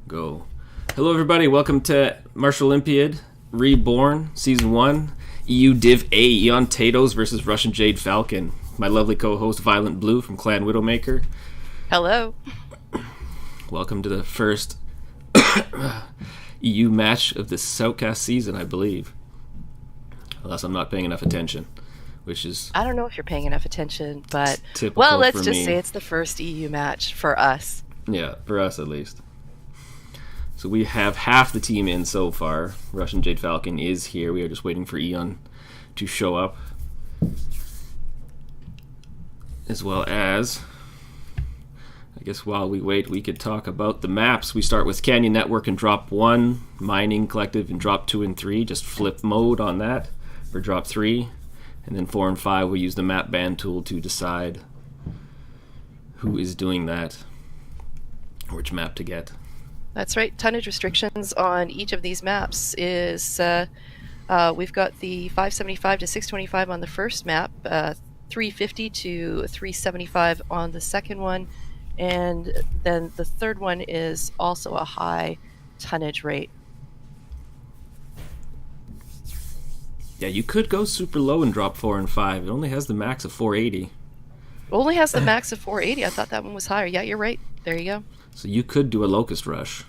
Go. Hello, everybody. Welcome to Martial Olympiad Reborn Season 1. EU Div A, EONtatoes versus Russian Jade Falcon. My lovely co-host, Violent Blue from Clan Widowmaker. Hello. Welcome to the first EU match of this Southcast season, I believe. Unless I'm not paying enough attention, which is... I don't know if you're paying enough attention, but... typical well, let's for just me. say it's the first EU match for us. Yeah, for us at least. So we have half the team in so far. Russian Jade Falcon is here. We are just waiting for Eon to show up. As well as, I guess while we wait, we could talk about the maps. We start with Canyon Network in Drop 1, Mining Collective in Drop 2 and 3. Just flip mode on that for Drop 3. And then 4 and 5, we use the map ban tool to decide who is doing that, which map to get. That's right. Tonnage restrictions on each of these maps is we've got the 575 to 625 on the first map, 350 to 375 on the second one, and then the third one is also a high tonnage rate. Yeah, you could go super low and drop 4 and 5. It only has the max of 480. Only has the max of 480. I thought that one was higher. Yeah, you're right. There you go. So you could do a Locust Rush.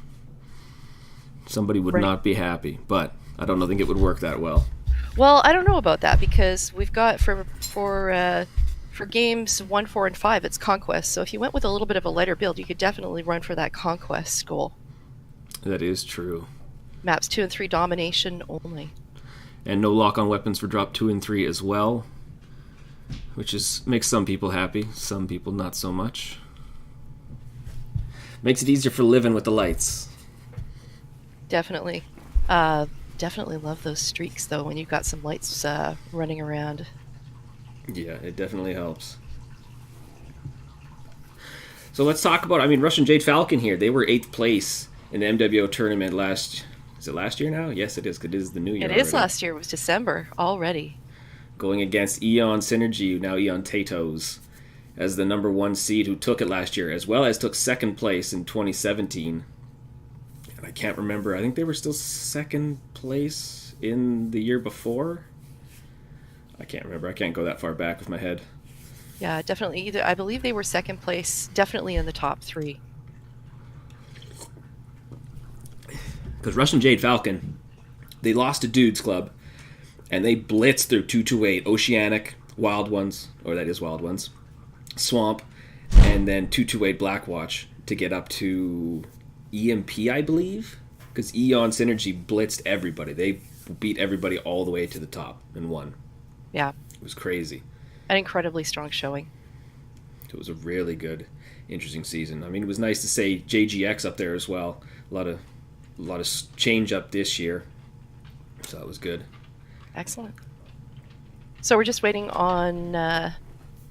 Somebody would not be happy, but I don't think it would work that well. Well, I don't know about that because we've got for games 1, 4, and 5, it's Conquest. So if you went with a little bit of a lighter build, you could definitely run for that Conquest goal. That is true. Maps 2 and 3 domination only. And no lock-on weapons for drop 2 and 3 as well, which makes some people happy, some people not so much. Makes it easier for living with the lights. Definitely. Definitely love those streaks, though, when you've got some lights running around. Yeah, it definitely helps. So let's talk about, Russian Jade Falcon here. They were 8th place in the MWO tournament is it last year now? Yes, it is. It is the new year. It is last year. It was December already. Going against Eon Synergy, now EONtatoes, as the number 1 seed who took it last year, as well as took 2nd place in 2017. And I can't remember. I think they were still 2nd place in the year before. I can't remember. I can't go that far back with my head. Yeah, definitely. I believe they were 2nd place, definitely in the top 3. Because Russian Jade Falcon, they lost to Dudes Club, and they blitzed through 228, Oceanic, Wild Ones, or that is Wild Ones, Swamp, and then 228 Blackwatch to get up to EMP, I believe? Because Eon Synergy blitzed everybody. They beat everybody all the way to the top and won. Yeah. It was crazy. An incredibly strong showing. It was a really good, interesting season. It was nice to say JGX up there as well. A lot of change up this year. So that was good. Excellent. So we're just waiting on the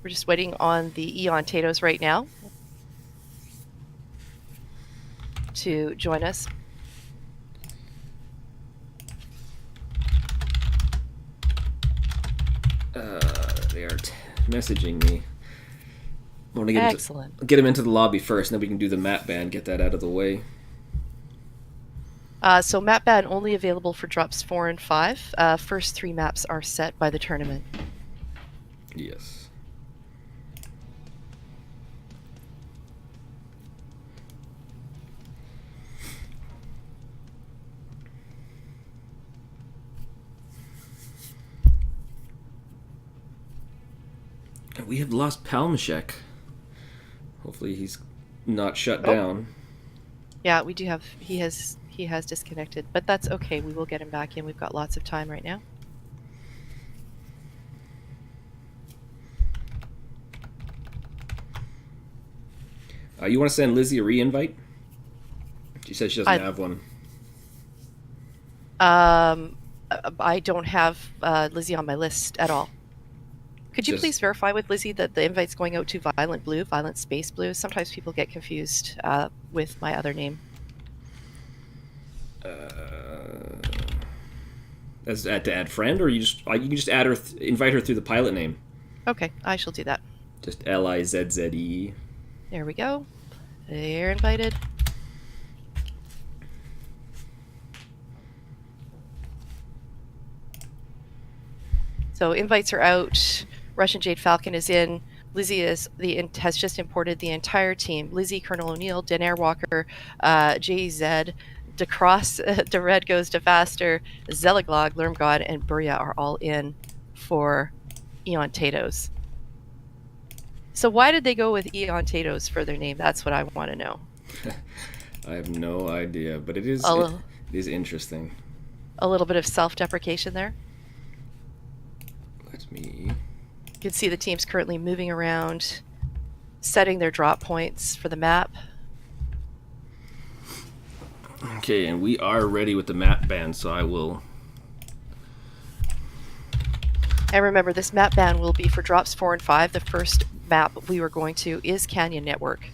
EONtatoes right now to join us. They are messaging me. I want to get them into the lobby first, and then we can do the map ban, get that out of the way. So map ban only available for drops 4 and 5. First 3 maps are set by the tournament. Yes. We have lost Palmashek. Hopefully he's not shut down. Yeah, we do have. He has disconnected, but that's okay. We will get him back in. We've got lots of time right now. You want to send Lizzie a re-invite? She says she doesn't have one. I don't have Lizzie on my list at all. Could you please verify with Lizzie that the invite's going out to Violent Blue, Violent Space Blue? Sometimes people get confused with my other name. As to add friend, or you can just add her, invite her through the pilot name. Okay, I shall do that. Just Lizze. There we go. They're invited. So invites are out. Russian Jade Falcon is in. Lizzie has just imported the entire team. Lizzie, Colonel O'Neill, Daenerys Walker, JZ, Decross, Red goes to Faster, Zelaglog, Lermgod, and Burya are all in for EONtatoes. So why did they go with EONtatoes for their name? That's what I want to know. I have no idea, but it is interesting. A little bit of self-deprecation there. Let me... You can see the teams currently moving around, setting their drop points for the map. Okay, and we are ready with the map ban, so I will... And remember, this map ban will be for drops 4 and 5. The first map we were going to is Canyon Network.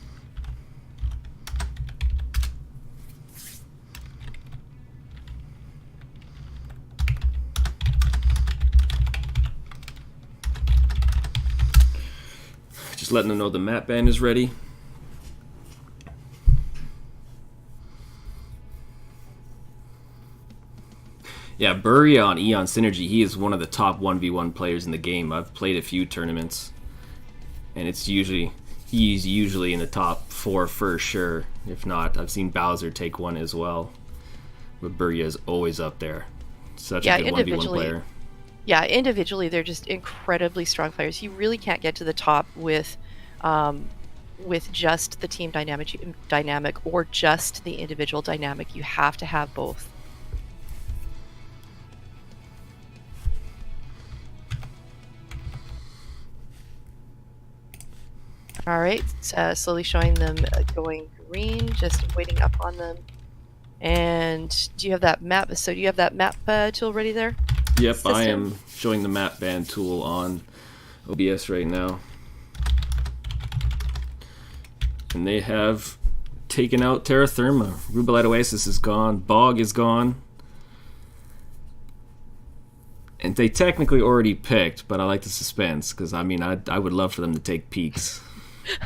Just letting them know the map ban is ready. Yeah, Burya on Eon Synergy, he is one of the top 1v1 players in the game. I've played a few tournaments, and he's usually in the top 4 for sure. If not, I've seen Bowser take one as well. But Burya is always up there. Such a good 1v1 player. Yeah, individually they're just incredibly strong players. You really can't get to the top with just the team dynamic or just the individual dynamic. You have to have both. All right, slowly showing them going green, just waiting up on them. And do you have that map? So do you have that map tool ready there? Yep, system? I am showing the map ban tool on OBS right now. And they have taken out Terra Therma. Rubelite Oasis is gone. Bog is gone. And they technically already picked, but I like the suspense, because, I mean, I would love for them to take peaks.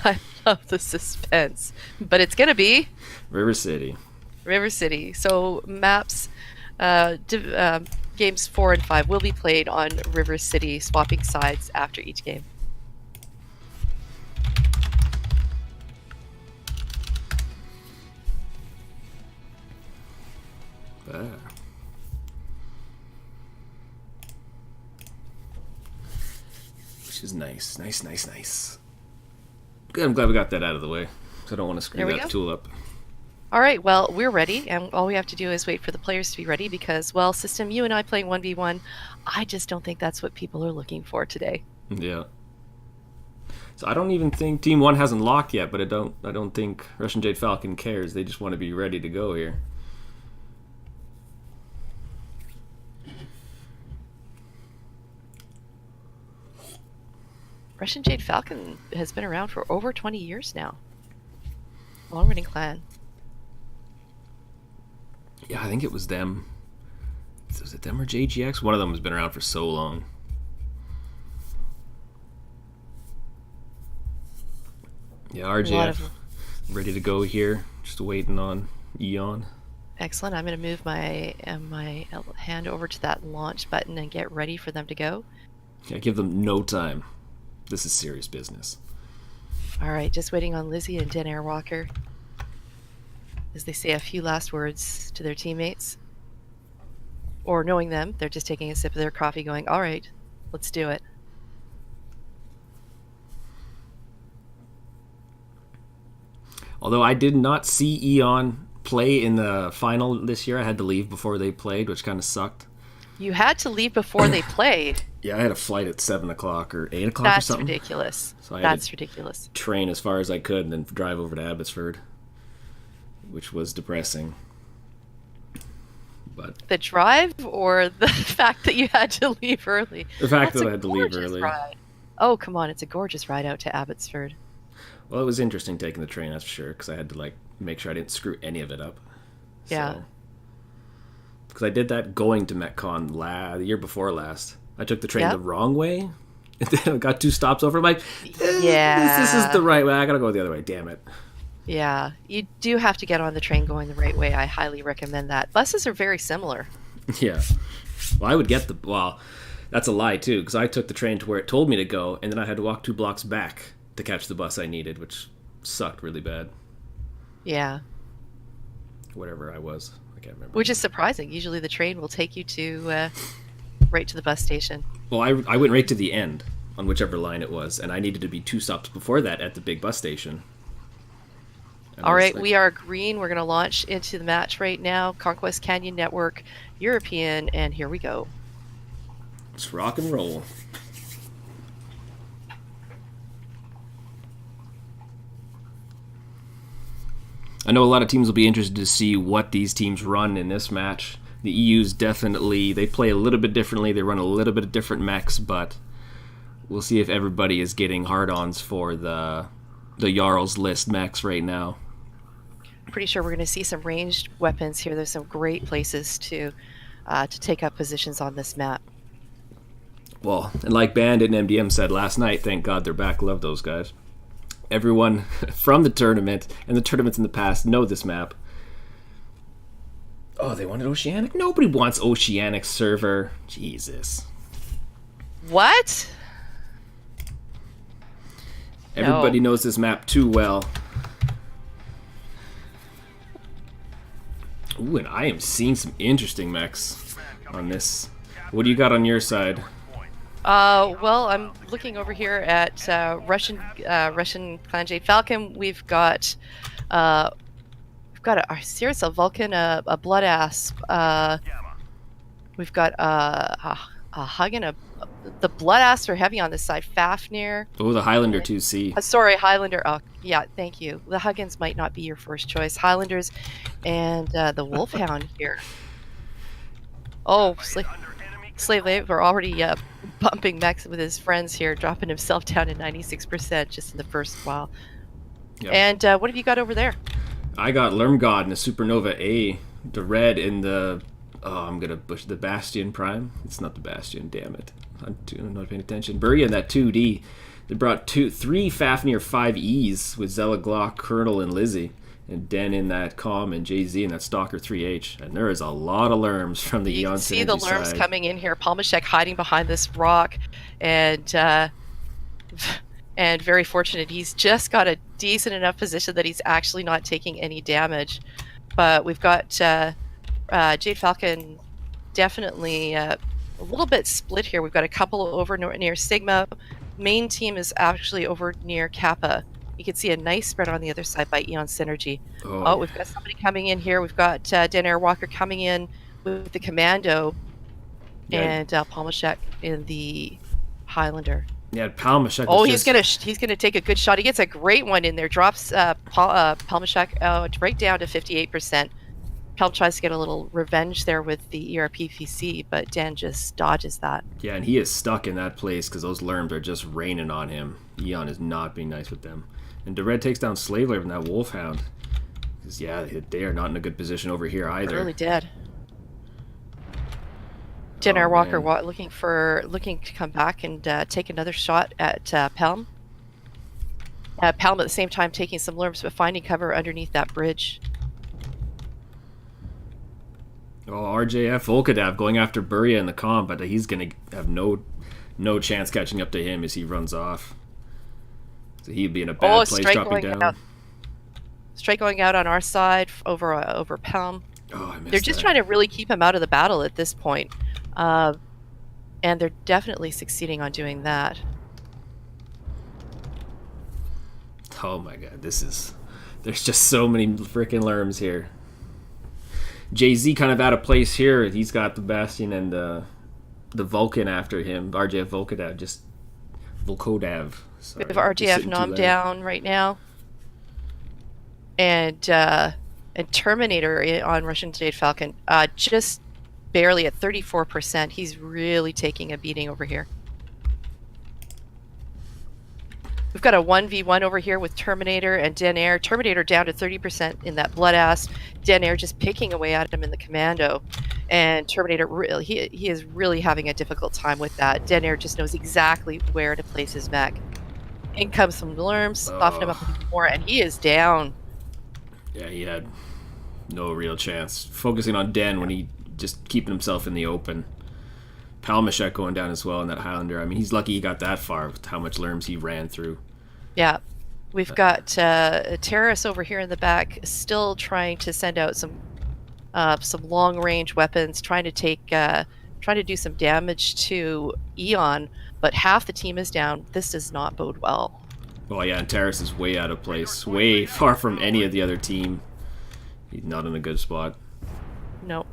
I love the suspense. But it's going to be... River City. River City. So maps... games 4 and 5 will be played on River City, swapping sides after each game. Which is nice. Nice. Good, I'm glad we got that out of the way. So I don't want to screw that tool up. All right, well, we're ready, and all we have to do is wait for the players to be ready because, well, System, you and I playing 1v1, I just don't think that's what people are looking for today. Yeah. So I don't even think Team 1 hasn't locked yet, but I don't think Russian Jade Falcon cares. They just want to be ready to go here. Russian Jade Falcon has been around for over 20 years now. Long-running clan. Yeah, I think it was them. Was it them or JGX? One of them has been around for so long. Yeah, RJF ready to go here. Just waiting on Eon. Excellent. I'm going to move my hand over to that launch button and get ready for them to go. Yeah, give them no time. This is serious business. All right, just waiting on Lizzie and Daenerys Walker as they say a few last words to their teammates. Or knowing them, they're just taking a sip of their coffee going, all right, let's do it. Although I did not see Eon play in the final this year. I had to leave before they played, which kind of sucked. You had to leave before they played? Yeah, I had a flight at 7 o'clock or 8 o'clock or something. That's ridiculous. So That's ridiculous. Train as far as I could and then drive over to Abbotsford, which was depressing. But the drive or the fact that you had to leave early? The fact that I had to leave early. Ride. Oh, come on. It's a gorgeous ride out to Abbotsford. Well, it was interesting taking the train, that's for sure, because I had to make sure I didn't screw any of it up. Yeah. Because I did that going to MetCon the year before last. I took the train the wrong way. And then I got 2 stops over. I'm like, this is the right way. I gotta go the other way. Damn it. Yeah, you do have to get on the train going the right way. I highly recommend that. Buses are very similar. Yeah. Well, I would get That's a lie, too, because I took the train to where it told me to go, and then I had to walk 2 blocks back to catch the bus I needed, which sucked really bad. Yeah. Whatever I was. I can't remember. Which is surprising. Usually the train will take you to right to the bus station. Well, I went right to the end on whichever line it was, and I needed to be 2 stops before that at the big bus station. All right, we are green. We're going to launch into the match right now. Conquest Canyon Network, European, and here we go. Let's rock and roll. I know a lot of teams will be interested to see what these teams run in this match. The EU's definitely, they play a little bit differently. They run a little bit of different mechs, but we'll see if everybody is getting hard-ons for the Jarl's list mechs right now. Pretty sure we're going to see some ranged weapons here. There's some great places to take up positions on this map. Well, and like Bandit and MDM said last night, thank God they're back. Love those guys. Everyone from the tournament and the tournaments in the past know this map. Oh, they wanted Oceanic? Nobody wants Oceanic server. Jesus. What? Everybody knows this map too well. Ooh, and I am seeing some interesting mechs on this. What do you got on your side? Well, I'm looking over here at Russian Clan Jade Falcon. We've got a Cirrus, a Vulcan, a Blood Asp. We've got a Hugin, the Blood Asps are heavy on this side. Fafnir. Oh, the Highlander 2C. Sorry, Highlander. Oh, yeah, thank you. The Huggins might not be your first choice. Highlanders and the Wolfhound here. Oh, Slave Lave are already bumping mechs with his friends here, dropping himself down to 96% just in the first while. Yep. And what have you got over there? I got Lermgod and a Supernova A, the red in the... Oh, I'm going to push the Bastion Prime. It's not the Bastion, damn it. I'm not paying attention. Bury in that 2D. They brought 3 Fafnir 5Es with Zella Glock, Colonel, and Lizzie. And Den in that Com and Jay-Z in that Stalker 3H. And there is a lot of Lerms from the EON Synergy side. You see the Lerms coming in here. Palmashek hiding behind this rock. And very fortunate. He's just got a decent enough position that he's actually not taking any damage. But we've got Jade Falcon definitely a little bit split here. We've got a couple over near Sigma. Main team is actually over near Kappa. You can see a nice spread on the other side by EON Synergy. Oh, we've got somebody coming in here. We've got Den Air Walker coming in with the Commando, and Palmashek in the Highlander. Yeah, Palmashek. Oh, he's gonna take a good shot. He gets a great one in there. Drops Palmashek right down to 58%. Palm tries to get a little revenge there with the ERPPC, but Dan just dodges that. Yeah, and he is stuck in that place because those Lerms are just raining on him. EON is not being nice with them. And DeRed takes down Slave Labor from that Wolfhound. Because, yeah, they are not in a good position over here either. They're really dead. Jenner Walker looking to come back and take another shot at Pelm. Pelm at the same time taking some Lerms, but finding cover underneath that bridge. Oh, RJF Volkadav going after Buria in the comp, but he's going to have no chance catching up to him as he runs off. So he'd be in a bad place dropping down. Strike going out on our side over Pelm. Oh, I missed They're just trying to really keep him out of the battle at this point. And they're definitely succeeding on doing that. Oh my god, there's just so many freaking Lerms here. Jay-Z kind of out of place here. He's got the Bastion and the Vulcan after him. RJF Volkodav. We have RJF Nom down right now. And Terminator on Russian Jade Falcon just barely at 34%. He's really taking a beating over here. We've got a 1v1 over here with Terminator and Den Air. Terminator down to 30% in that Blood Ass. Den Air just picking away at him in the Commando. And Terminator, he is really having a difficult time with that. Den Air just knows exactly where to place his mech. In comes some Lerms, soften him up a bit more, and he is down. Yeah, he had no real chance. Focusing on Den when he just keeping himself in the open. Palmachek going down as well in that Highlander. I mean, he's lucky he got that far with how much Lerms he ran through. Yeah. We've got Terrace over here in the back still trying to send out some long-range weapons, trying to do some damage to Eon, but half the team is down. This does not bode well. Well, yeah, and Terrace is way out of place, way far from any of the other team. He's not in a good spot. Nope.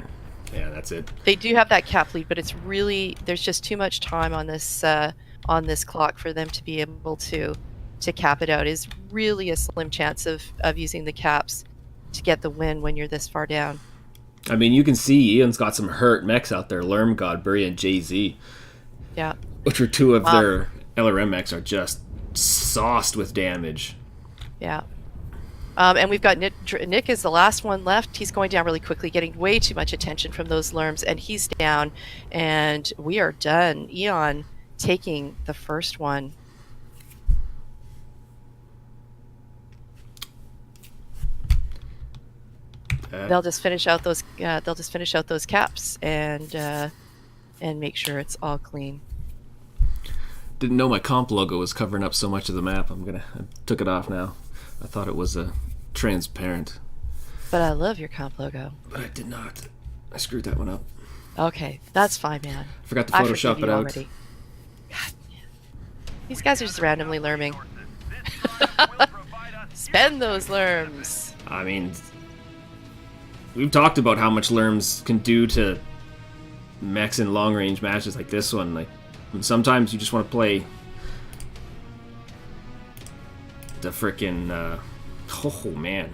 Yeah, that's it. They do have that cap lead, but it's really, there's just too much time on this clock for them to be able to cap it out. Is really a slim chance of using the caps to get the win when you're this far down. I mean, you can see Eon's got some hurt mechs out there. Lerm, Godbury, and Jay-Z. Yeah. Which are two of their LRM mechs are just sauced with damage. Yeah. And we've got Nick is the last one left. He's going down really quickly, getting way too much attention from those Lerms, and he's down, and we are done. Eon taking the first one. They'll just finish out those. They'll just finish out those caps and make sure it's all clean. Didn't know my comp logo was covering up so much of the map. I took it off now. I thought it was transparent. But I love your comp logo. But I did not. I screwed that one up. Okay, that's fine, man. Forgot to Photoshop it out. Already. God, these guys are just randomly lerming. Spend those lerms. I mean, we've talked about how much Lerms can do to mechs in long-range matches like this one. Like, sometimes you just want to play the frickin' oh man,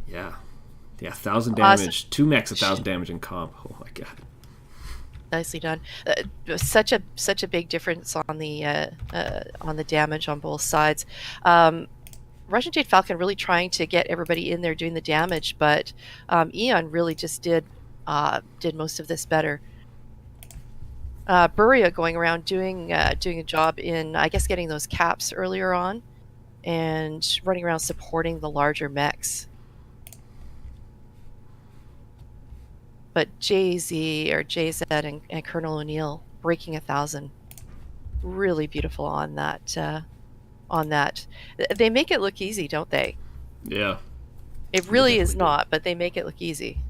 yeah, 1,000 damage. Two mechs, 1,000 damage in comp. Oh my god, nicely done. Such a big difference on the damage on both sides. Russian Jade Falcon really trying to get everybody in there doing the damage, but Eon really just did most of this better. Buria going around doing a job in, I guess, getting those caps earlier on and running around supporting the larger mechs. But JZ or JZ and Colonel O'Neill breaking 1,000. Really beautiful on that. They make it look easy, don't they? Yeah. It really is not, but they make it look easy.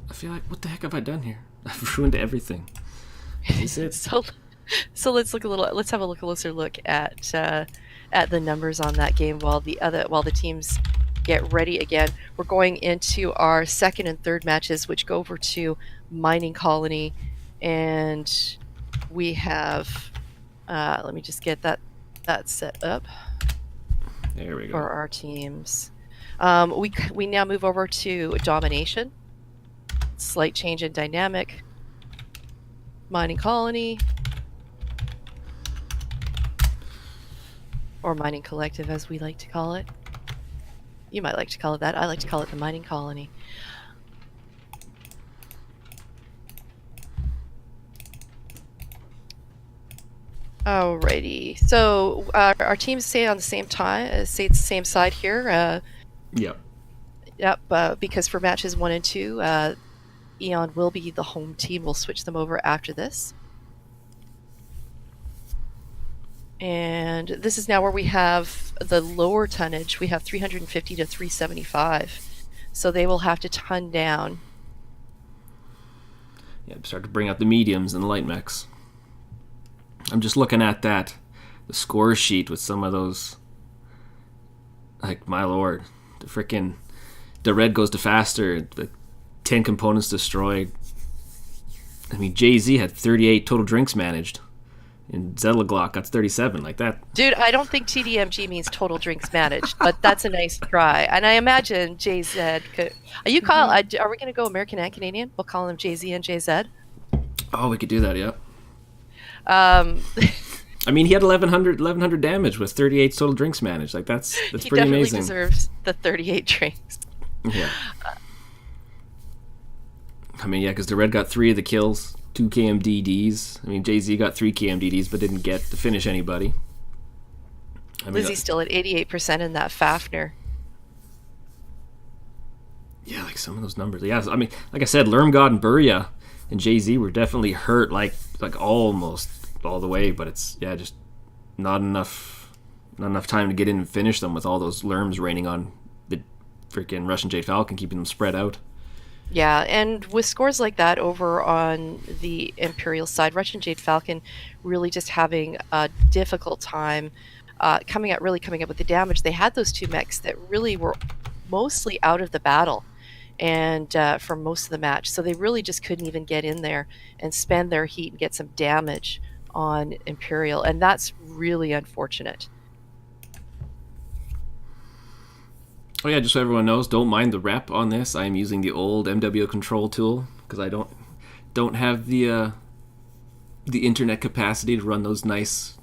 I feel like, what the heck have I done here? I've ruined everything. Is it? So let's have a closer look at the numbers on that game while the teams get ready again. We're going into our second and third matches, which go over to Mining Colony, and we have. Let me just get that set up. There we go. For our teams. We now move over to Domination. Slight change in dynamic. Mining Colony. Or Mining Collective, as we like to call it. You might like to call it that. I like to call it the Mining Colony. Alrighty. So our teams stay on the same time. Stay at the same side here. Yep. Yep. Because for matches 1 and 2, Eon will be the home team. We'll switch them over after this. And this is now where we have the lower tonnage. We have 350 to 375. So they will have to ton down. Yeah, start to bring out the mediums and the light mechs. I'm just looking at the score sheet with some of those. Like, my lord. The red goes to faster. The 10 components destroyed. I mean, Jay-Z had 38 total drinks managed. And Zedlaglock got 37, like that. Dude, I don't think TDMG means total drinks managed, but that's a nice try. And I imagine JZ could. Are we going to go American and Canadian? We'll call them JZ and JZ. Oh, we could do that, yeah. I mean, he had 1100 damage with 38 total drinks managed. Like, that's pretty amazing. He definitely deserves the 38 drinks. Yeah. I mean, yeah, because the red got 3 of the kills. 2 KMDDs. I mean, Jay-Z got 3 KMDDs, but didn't get to finish anybody. Lizzie's still at 88% in that Fafnir. Yeah, like some of those numbers. Yeah, I mean, like I said, Lermgod and Burya and Jay-Z were definitely hurt, like almost all the way. But it's just not enough time to get in and finish them with all those Lerms raining on the freaking Russian Jade Falcon, keeping them spread out. Yeah, and with scores like that over on the Imperial side, Russian Jade Falcon really just having a difficult time coming up with the damage. They had those two mechs that really were mostly out of the battle and for most of the match, so they really just couldn't even get in there and spend their heat and get some damage on Imperial, and that's really unfortunate. Oh yeah, just so everyone knows, don't mind the rep on this. I am using the old MW control tool because I don't have the internet capacity to run those nice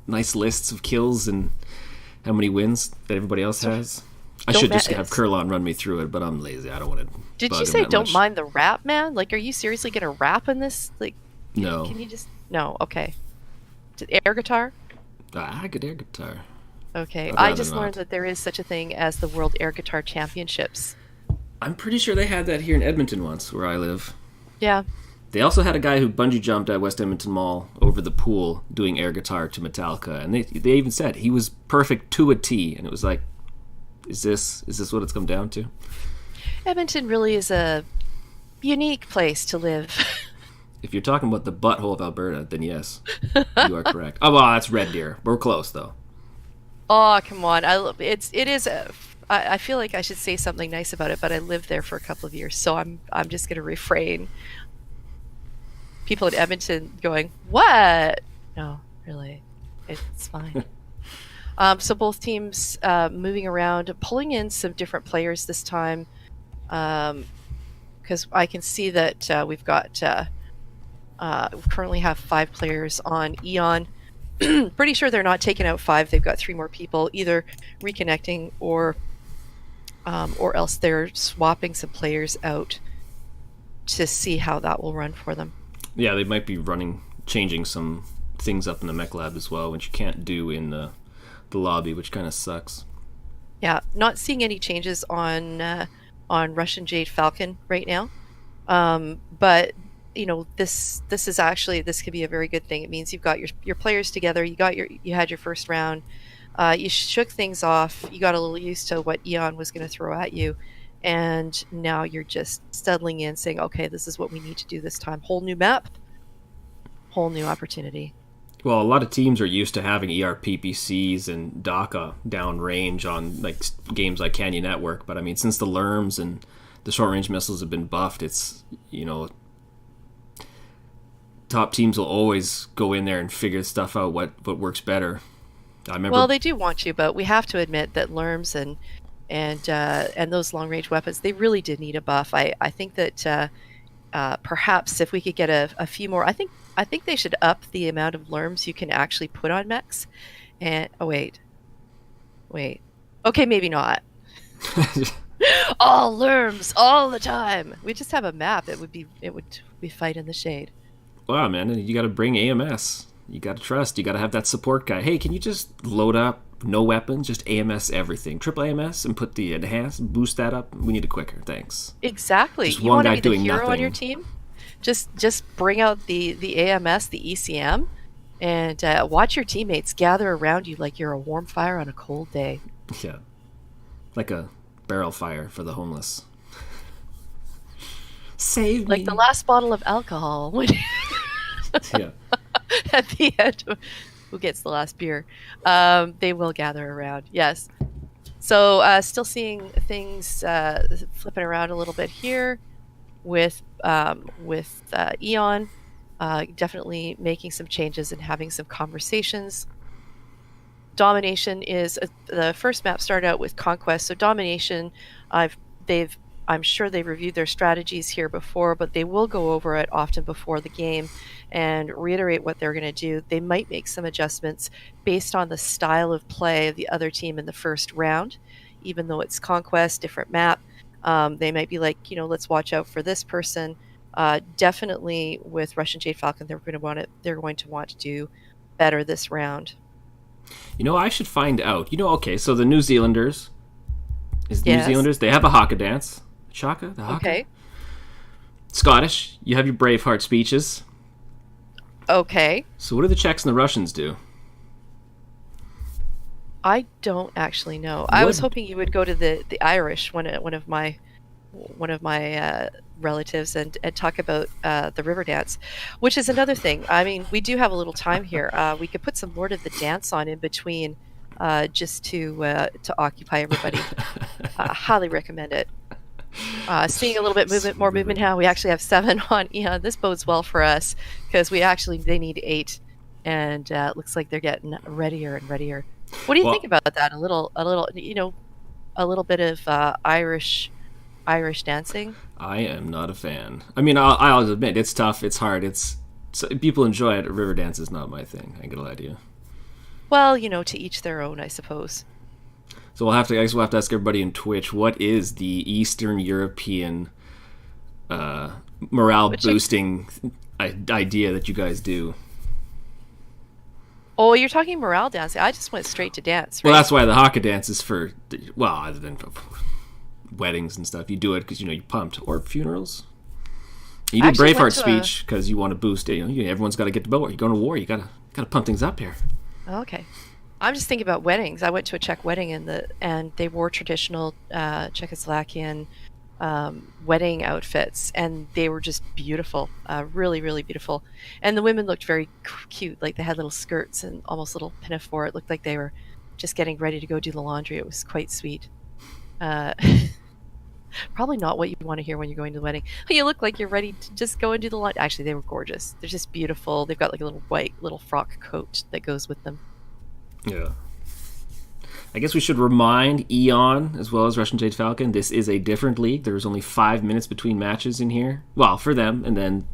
lists of kills and how many wins that everybody else has. I should just have Kurlon run me through it, but I'm lazy. I don't want to. Did you say don't mind the rap, man? Like, are you seriously gonna rap in this? Like, no. Can you just no? Okay. Air guitar. I could air guitar. Okay, I just learned that there is such a thing as the World Air Guitar Championships. I'm pretty sure they had that here in Edmonton once, where I live. Yeah. They also had a guy who bungee jumped at West Edmonton Mall over the pool doing air guitar to Metallica, and they even said he was perfect to a T, and it was like, is this what it's come down to? Edmonton really is a unique place to live. If you're talking about the butthole of Alberta, then yes, you are correct. Oh well, that's Red Deer. We're close though. Oh, come on. I feel like I should say something nice about it, but I lived there for a couple of years, so I'm just going to refrain. People in Edmonton going, what? No, really. It's fine. So both teams moving around, pulling in some different players this time, because I can see that we've got we currently have 5 players on Eon. Pretty sure they're not taking out 5. They've got 3 more people either reconnecting or else they're swapping some players out to see how that will run for them. Yeah, they might be changing some things up in the mech lab as well, which you can't do in the lobby, which kind of sucks. Yeah, not seeing any changes on Russian Jade Falcon right now, but this could be a very good thing. It means you've got your players together. You had your first round. You shook things off. You got a little used to what Eon was going to throw at you, and now you're just settling in, saying, "Okay, this is what we need to do this time. Whole new map, whole new opportunity." Well, a lot of teams are used to having ERPPCs and DACA downrange on like games like Canyon Network, but I mean, since the Lerms and the short range missiles have been buffed, it's top teams will always go in there and figure stuff out what works better. I remember. Well, they do want you, but we have to admit that Lerms and those long range weapons, they really did need a buff. I think that perhaps if we could get a few more, I think they should up the amount of Lerms you can actually put on mechs. And wait, okay, maybe not. All Lerms all the time. We just have a map. It would be fight in the shade. Wow, man, you got to bring AMS. You got to trust. You got to have that support guy. Hey, can you just load up no weapons, just AMS everything, triple AMS, and put the enhanced, boost that up? We need it quicker. Thanks. Exactly. Just you one want guy to be doing the hero nothing on your team? Just bring out the AMS, the ECM, and watch your teammates gather around you like you're a warm fire on a cold day. Yeah, like a barrel fire for the homeless. Save me. Like the last bottle of alcohol. Yeah. At the end, who gets the last beer? They will gather around. Yes. So still seeing things flipping around a little bit here with Eon. Definitely making some changes and having some conversations. Domination is the first map started out with Conquest. So Domination, I'm sure they've reviewed their strategies here before, but they will go over it often before the game and reiterate what they're going to do. They might make some adjustments based on the style of play of the other team in the first round, even though it's Conquest, different map. They might be like, let's watch out for this person. Definitely with Russian Jade Falcon, they're going to want to do better this round. I should find out. Okay, so the New Zealanders, they have a haka dance. Shaka, the haka. Okay. Scottish, you have your Braveheart speeches. Okay. So what do the Czechs and the Russians do? I don't actually know. I was hoping you would go to the Irish, one of my relatives, and talk about the river dance, which is another thing. I mean, we do have a little time here. We could put some Lord of the Dance on in between, just to occupy everybody. Highly recommend it. Seeing a little bit more movement now. We actually have 7 on Eon. This bodes well for us because they need 8, and it looks like they're getting readier and readier. What do you think about that? A little, a little bit of Irish dancing. I am not a fan. I mean, I'll admit it's tough. It's hard. People enjoy it. River dance is not my thing. I ain't gonna lie to you. Well, to each their own, I suppose. So we'll have to ask everybody in Twitch, what is the Eastern European morale boosting idea that you guys do? Oh, you're talking morale dancing. I just went straight to dance. Right? Well, that's why the haka dance is for, other than weddings and stuff. You do it because you're pumped, or funerals. You do Braveheart speech because you want to boost it. Everyone's got to get to war. You're going to war. You gotta pump things up here. Okay. I'm just thinking about weddings. I went to a Czech wedding and they wore traditional Czechoslovakian wedding outfits, and they were just beautiful, really, really beautiful. And the women looked very cute, like they had little skirts and almost little pinafore. It looked like they were just getting ready to go do the laundry. It was quite sweet. Probably not what you want to hear when you're going to the wedding. You look like you're ready to just go and do the laundry. Actually, they were gorgeous. They're just beautiful. They've got like a little white little frock coat that goes with them. Yeah. I guess we should remind Eon, as well as Russian Jade Falcon, this is a different league. There's only 5 minutes between matches in here. Well, for them, and then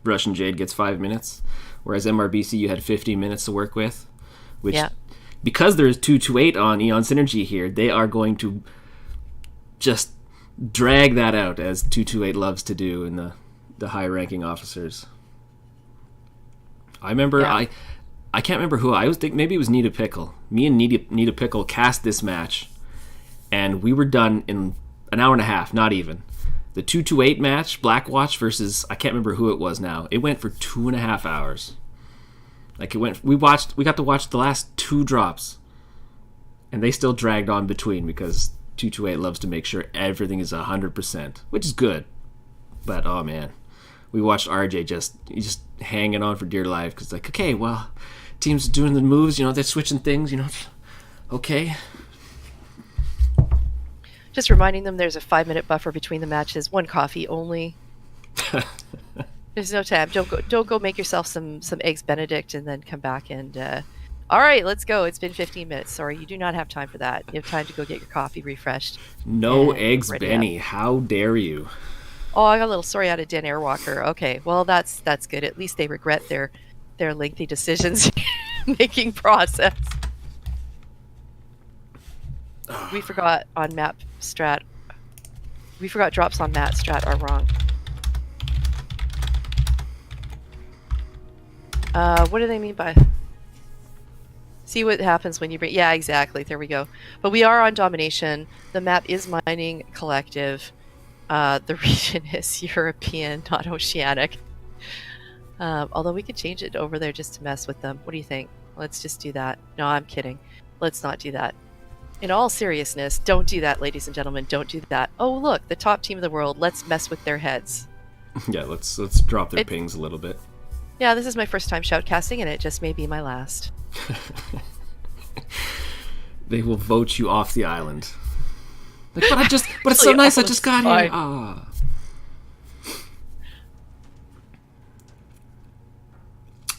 Russian Jade gets 5 minutes. Whereas MRBC, you had 15 minutes to work with. Which, because there's 228 on Eon Synergy here, they are going to just drag that out, as 228 loves to do in the high-ranking officers. I remember... I can't remember who. I was think maybe it was Nita Pickle. Me and Nita Pickle cast this match, and we were done in an hour and a half, not even. The 228 match, Blackwatch versus, I can't remember who it was now. It went for 2.5 hours. Like, we got to watch the last 2 drops, and they still dragged on between because 228 loves to make sure everything is 100%, which is good. But, oh man, we watched RJ just hanging on for dear life because, like, okay, well, teams doing the moves, they're switching things, okay. Just reminding them there's a 5-minute buffer between the matches. 1 coffee only. There's no time. Don't go make yourself some eggs Benedict and then come back and all right, let's go. It's been 15 minutes. Sorry, you do not have time for that. You have time to go get your coffee refreshed. No eggs Benny. How dare you? Oh, I got a little story out of Dan Airwalker. Okay, well that's good. At least they regret their lengthy decisions making process. We forgot on map strat. We forgot drops on mat strat are wrong. What do they mean by? See what happens when you bring. Yeah, exactly. There we go. But we are on domination. The map is mining collective. The region is European, not oceanic. Although we could change it over there just to mess with them. What do you think? Let's just do that. No, I'm kidding. Let's not do that. In all seriousness, don't do that, ladies and gentlemen. Don't do that. Oh, look, the top team of the world. Let's mess with their heads. Yeah, let's drop their pings a little bit. Yeah, this is my first time shoutcasting, and it just may be my last. They will vote you off the island. Like, but it's so nice. I just got here. Ah.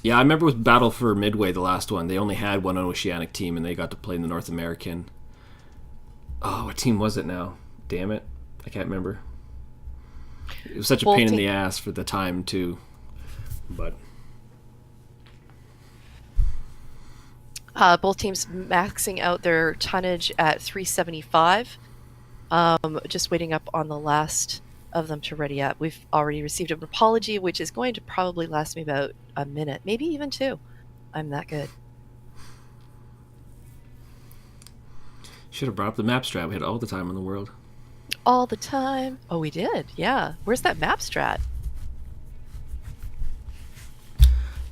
Yeah, I remember with Battle for Midway, the last one, they only had one Oceanic team, and they got to play in the North American. Oh, what team was it now? Damn it. I can't remember. It was such a pain in the ass for the time, too. But... both teams maxing out their tonnage at 375. Just waiting up on the last of them to ready up. We've already received an apology, which is going to probably last me about a minute, maybe even 2. I'm that good. Should have brought up the map strap. We had all the time in the world. all the time. Oh, we did. Yeah. Where's that map strat?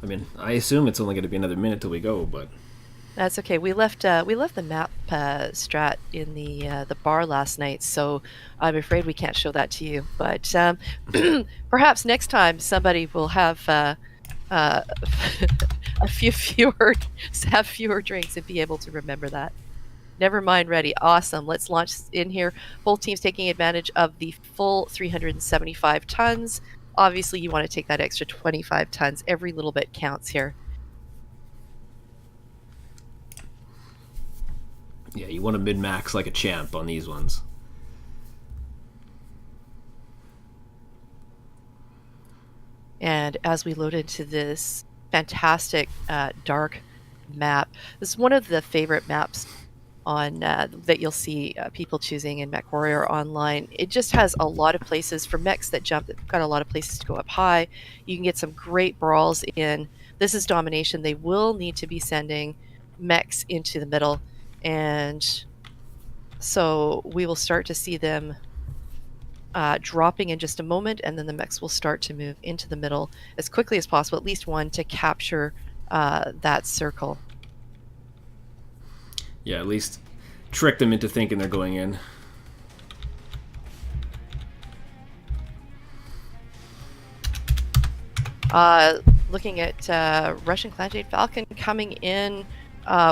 I mean, I assume it's only going to be another minute till we go, but That's okay. We left the map strat in the bar last night, so I'm afraid we can't show that to you. But perhaps next time somebody will have a fewer drinks and be able to remember that. Never mind, ready. Awesome. Let's launch in here. Both teams taking advantage of the full 375 tons. Obviously, you want to take that extra 25 tons. Every little bit counts here. yeah, you want to min-max like a champ on these ones. And as we load into this fantastic dark map, this is one of the favorite maps on that you'll see people choosing in Mech Warrior Online. It just has a lot of places for mechs that jump. They've got a lot of places to go up high. You can get some great brawls in. This is domination. They will need to be sending mechs into the middle, and so we will start to see them dropping in just a moment, and then the mechs will start to move into the middle as quickly as possible, at least one, to capture that circle. Yeah, at least trick them into thinking they're going in. Looking at Russian Clan Jade Falcon coming in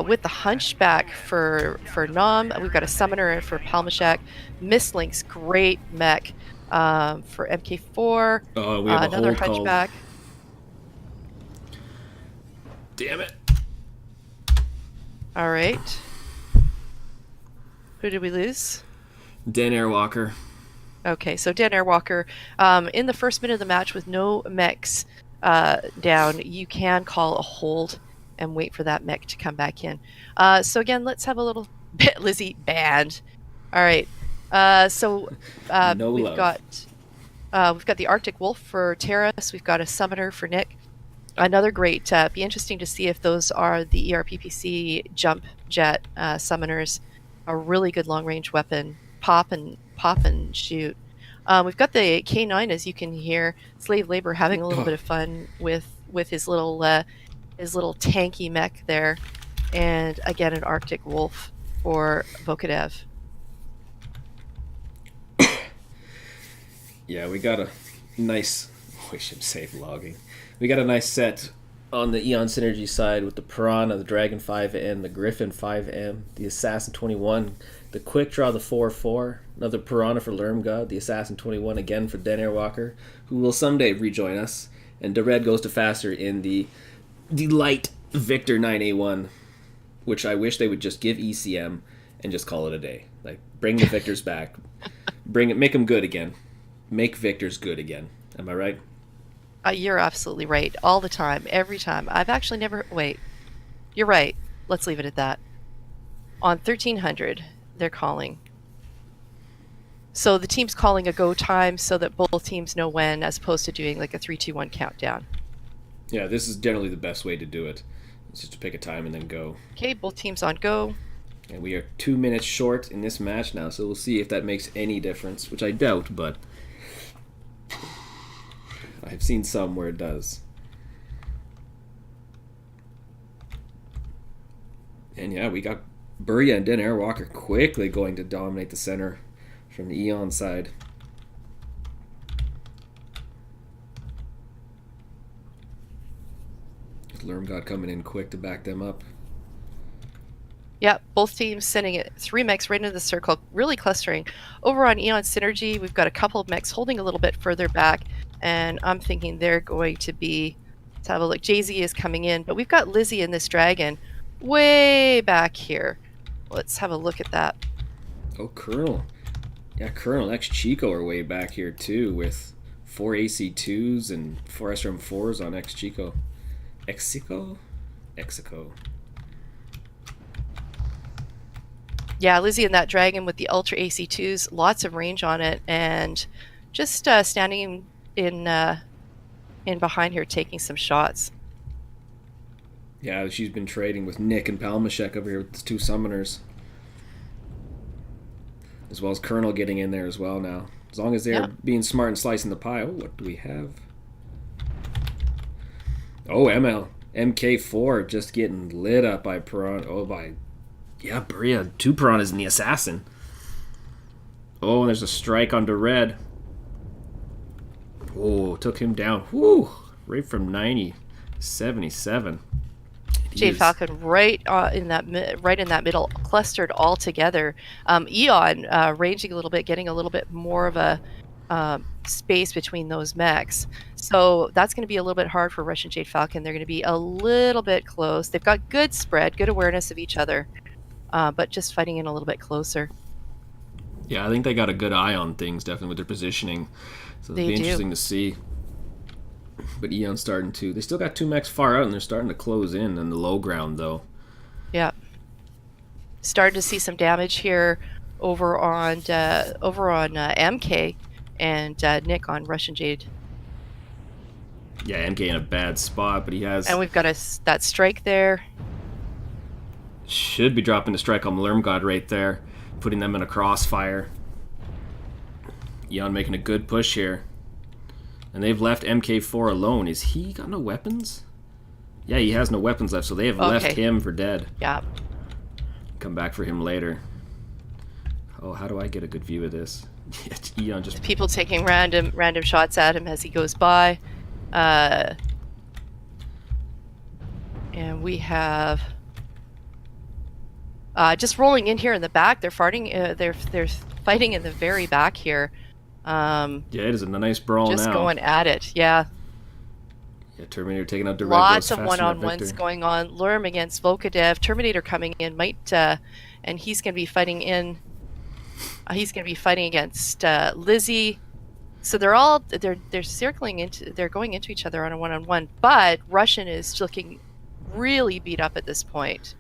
with the Hunchback for Nom. We've got a Summoner for Palmashak. Mistlink's great mech for MK4. Oh, we have another a hold Hunchback. Call. Damn it. All right. Who did we lose? Den Airwalker. Okay, so Dan Airwalker, in the first minute of the match with no mechs down, you can call a hold and wait for that mech to come back in. So again, let's have a little bit Lizzie band. All right. So No we've love. got the Arctic Wolf for Terrace. We've got a Summoner for Nick. Another great. Be interesting to see if those are the ERPPC jump jet summoners. A really good long range weapon. Pop and shoot. We've got the K9, as you can hear. Slave Labor having a little bit of fun with his little tanky mech there, and again an Arctic Wolf for Vokadev. Yeah, we got a nice. We should save logging. We got a nice set on the Eon Synergy side with the Piranha, the Dragon 5M, the Griffin 5M, the Assassin 21, the Quick Draw, the 4-4, another Piranha for Lermgod, the Assassin 21 again for Den Airwalker, who will someday rejoin us, and the red goes to faster in the Light Victor 9A1, which I wish they would just give ECM and just call it a day. Like, bring the Victors back. Make them good again. Make Victors good again. Am I right? You're absolutely right. All the time, every time. I've actually never... Wait. You're right. Let's leave it at that. On 1300, they're calling. So the team's calling a go time so that both teams know when, as opposed to doing like a 3-2-1 countdown. Yeah, this is generally the best way to do it. It's just to pick a time and then go. Okay, both teams on go. And we are 2 minutes short in this match now, so we'll see if that makes any difference, which I doubt, but I've seen some where it does. And yeah, we got Burya and Den Airwalker quickly going to dominate the center from the Eon side. Lermgod coming in quick to back them up. Yep, both teams sending it 3 mechs right into the circle, really clustering. Over on Eon Synergy, we've got a couple of mechs holding a little bit further back, and I'm thinking they're going to be... Let's have a look. Jay-Z is coming in, but we've got Lizzie and this dragon way back here. Let's have a look at that. Oh, Colonel. Yeah, Colonel X Chico are way back here too, with 4 AC2s and 4 SRM4s on X Chico. Exico? Exico. Yeah, Lizzie and that dragon with the Ultra AC2s, lots of range on it, and just standing in behind here taking some shots. Yeah, she's been trading with Nick and Palmashek over here with the 2 summoners. as well as Colonel getting in there as well now. As long as they're being smart and slicing the pie. Oh, what do we have? Oh, MK4 just getting lit up by Piranha. Oh, Berea. 2 Piranhas in the Assassin. Oh, and there's a strike onto Red. Oh, took him down. Whoo! Right from 90, 77. Jade Falcon right in that middle, clustered all together. Eon ranging a little bit, getting a little bit more of a space between those mechs. So that's going to be a little bit hard for Russian Jade Falcon. They're going to be a little bit close. They've got good spread, good awareness of each other, but just fighting in a little bit closer. Yeah, I think they got a good eye on things, definitely, with their positioning. So it'll be interesting to see. But Eon's starting to... They still got 2 mechs far out, and they're starting to close in on the low ground, though. Yeah. Starting to see some damage here over on MK and Nick on Russian Jade. Yeah, MK in a bad spot, but he has... And we've got that strike there. Should be dropping the strike on Lermgod right there, putting them in a crossfire. Eon making a good push here. And they've left MK4 alone. Is he got no weapons? Yeah, he has no weapons left, so they have left him for dead. Yeah. Come back for him later. Oh, how do I get a good view of this? Eon just... People taking random shots at him as he goes by. And we have... just rolling in here in the back. They're fighting. They're fighting in the very back here. Yeah, it is a nice brawl just now. Just going at it. Yeah. Yeah, Terminator taking out the lots of one-on-ones going on. Lurm against Volkadev. Terminator coming in might, and he's going to be fighting in. He's going to be fighting against Lizzie. So they're circling into. They're going into each other on a one-on-one. But Russian is looking really beat up at this point.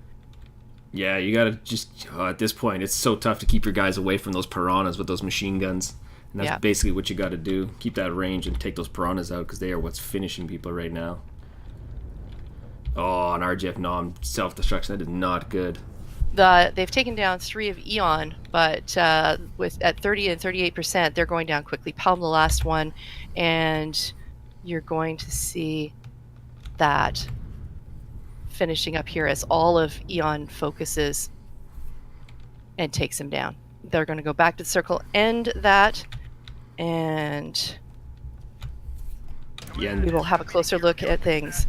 Yeah, you gotta just at this point, it's so tough to keep your guys away from those piranhas with those machine guns, and that's basically what you got to do. Keep that range and take those piranhas out because they are what's finishing people right now. Oh, an RGF nom self-destruction, that is not good. They've taken down 3 of Eon, but at 30 and 38%, they're going down quickly. Palm the last one, and you're going to see that finishing up here as all of Eon focuses and takes him down. They're going to go back to the circle, end that, and we will have a closer look at things.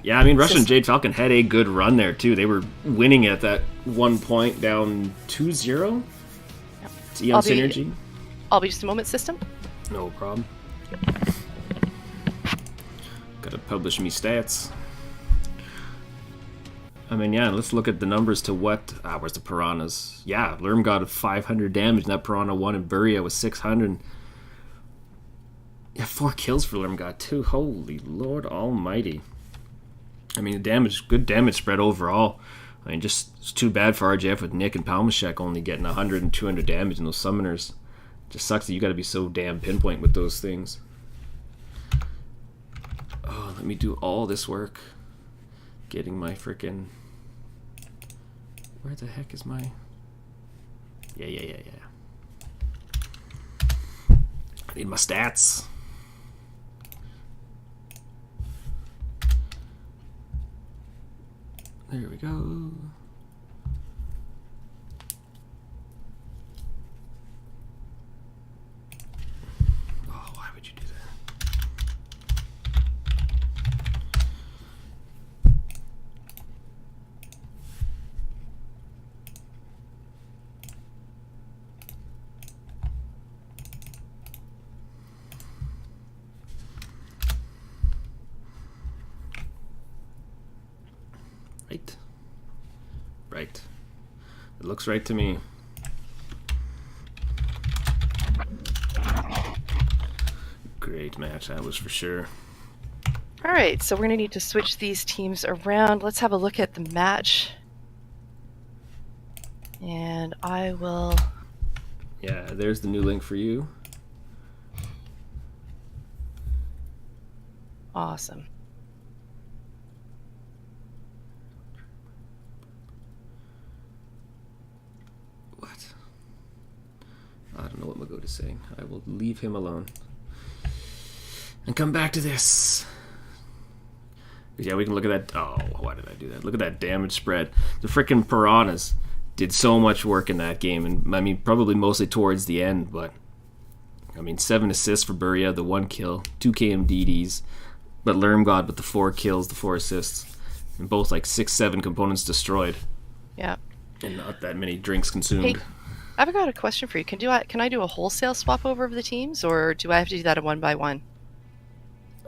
Yeah, I mean, Russian Jade Falcon had a good run there, too. They were winning at that one point down 2-0. Yep. It's Eon Synergy. I'll be just a moment, system. No problem. Gotta publish me stats. I mean, yeah, let's look at the numbers to what... where's the piranhas? Yeah, Lerm got 500 damage, and that piranha won, and Buria was 600. Yeah, 4 kills for Lerm got, too. Holy Lord almighty. I mean, good damage spread overall. I mean, just it's too bad for RJF with Nick and Palmashek only getting 100 and 200 damage in those summoners. Just sucks that you got to be so damn pinpoint with those things. Oh, let me do all this work. Getting my frickin'... Where the heck is my... Yeah. I need my stats. There we go. Oh, why would you do that? Right. It looks right to me. Great match, that was for sure. All right, so we're going to need to switch these teams around. Let's have a look at the match. And I will... Yeah, there's the new link for you. Awesome. know what Magood is saying. I will leave him alone. And come back to this. Yeah, we can look at that. Oh, why did I do that? Look at that damage spread. The frickin' Piranhas did so much work in that game. And I mean, probably mostly towards the end, but I mean, 7 assists for Buria, the 1 kill, 2 KMDDs, but Lermgod with the 4 kills, the 4 assists, and both like 6-7 components destroyed. Yeah. And not that many drinks consumed. Hey, I've got a question for you. Can I do a wholesale swap over of the teams, or do I have to do that a 1-by-1?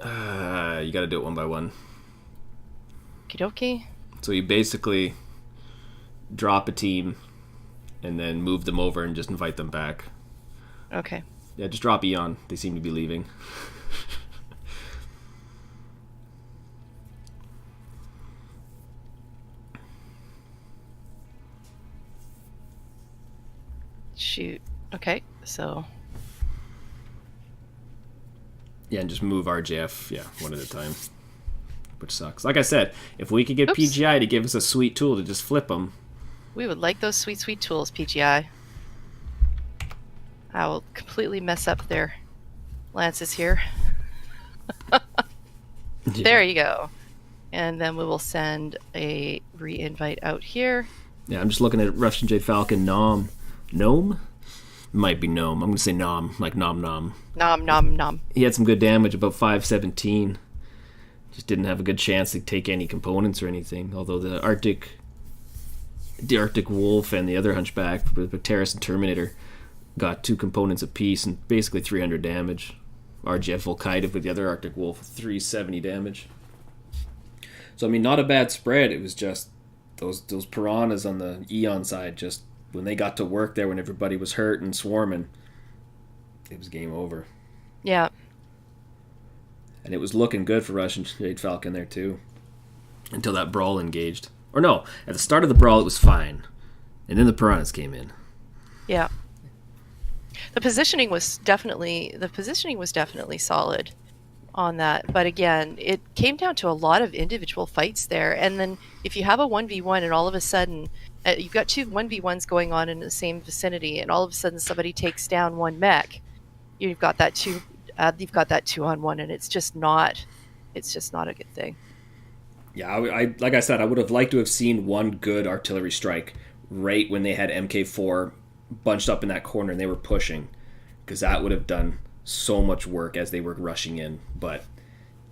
You gotta do it 1-by-1. Okie dokie. So you basically drop a team and then move them over and just invite them back. Okay. Yeah, just drop Eon. They seem to be leaving. Shoot. Okay, so... Yeah, and just move RJF, one at a time. Which sucks. Like I said, if we could get PGI to give us a sweet tool to just flip them. We would like those sweet, sweet tools, PGI. I will completely mess up their lances here. There you go. And then we will send a re-invite out here. Yeah, I'm just looking at Russian Jade Falcon Nom. Gnome? Might be Gnome. I'm going to say Nom, like Nom Nom. Nom, nom, nom. He had some good damage, about 517. Just didn't have a good chance to take any components or anything. Although the Arctic Wolf and the other Hunchback, with Terrace and Terminator, got 2 components apiece and basically 300 damage. RGF Volkaitiv with the other Arctic Wolf, 370 damage. So, I mean, not a bad spread. It was just those Piranhas on the Eon side, just when they got to work there, when everybody was hurt and swarming, it was game over. Yeah. And it was looking good for Russian Jade Falcon there, too. Until that brawl engaged. Or no, at the start of the brawl, it was fine. And then the Piranhas came in. Yeah. The positioning was definitely solid on that. But again, it came down to a lot of individual fights there. And then if you have a 1v1 and all of a sudden you've got 2 1v1s going on in the same vicinity, and all of a sudden somebody takes down one mech, you've got that 2-on-1, and it's just not a good thing. Yeah, I like I said, I would have liked to have seen one good artillery strike right when they had MK4 bunched up in that corner and they were pushing, because that would have done so much work as they were rushing in. But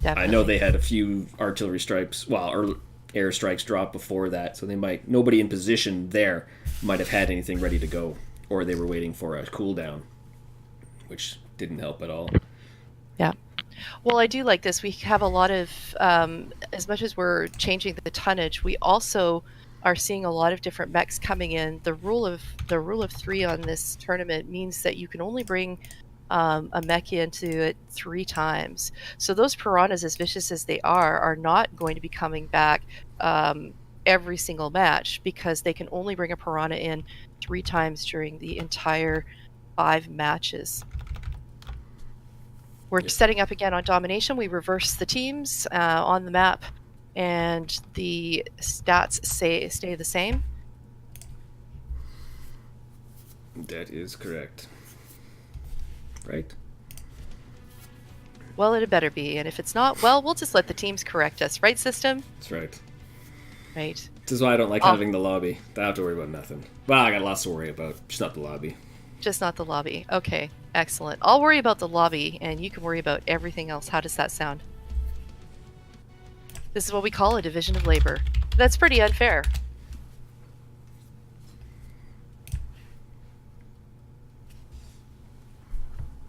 definitely. I know they had a few artillery strikes, or air strikes drop before that, so nobody in position there might have had anything ready to go, or they were waiting for a cooldown, which didn't help at all. Yeah. Well, I do like this. We have a lot of, as much as we're changing the tonnage, we also are seeing a lot of different mechs coming in. The rule of 3 on this tournament means that you can only bring a mech into it 3 times. So those Piranhas, as vicious as they are not going to be coming back every single match, because they can only bring a Piranha in 3 times during the entire 5 matches. We're setting up again on domination. We reverse the teams on the map, and the stats stay the same. That is correct. Right? Well, it had better be, and if it's not, well, we'll just let the teams correct us. Right, system? That's right. Right. This is why I don't like having the lobby. I don't have to worry about nothing. Well, I got lots to worry about, just not the lobby. Just not the lobby. Okay, excellent. I'll worry about the lobby, and you can worry about everything else. How does that sound? This is what we call a division of labor. That's pretty unfair.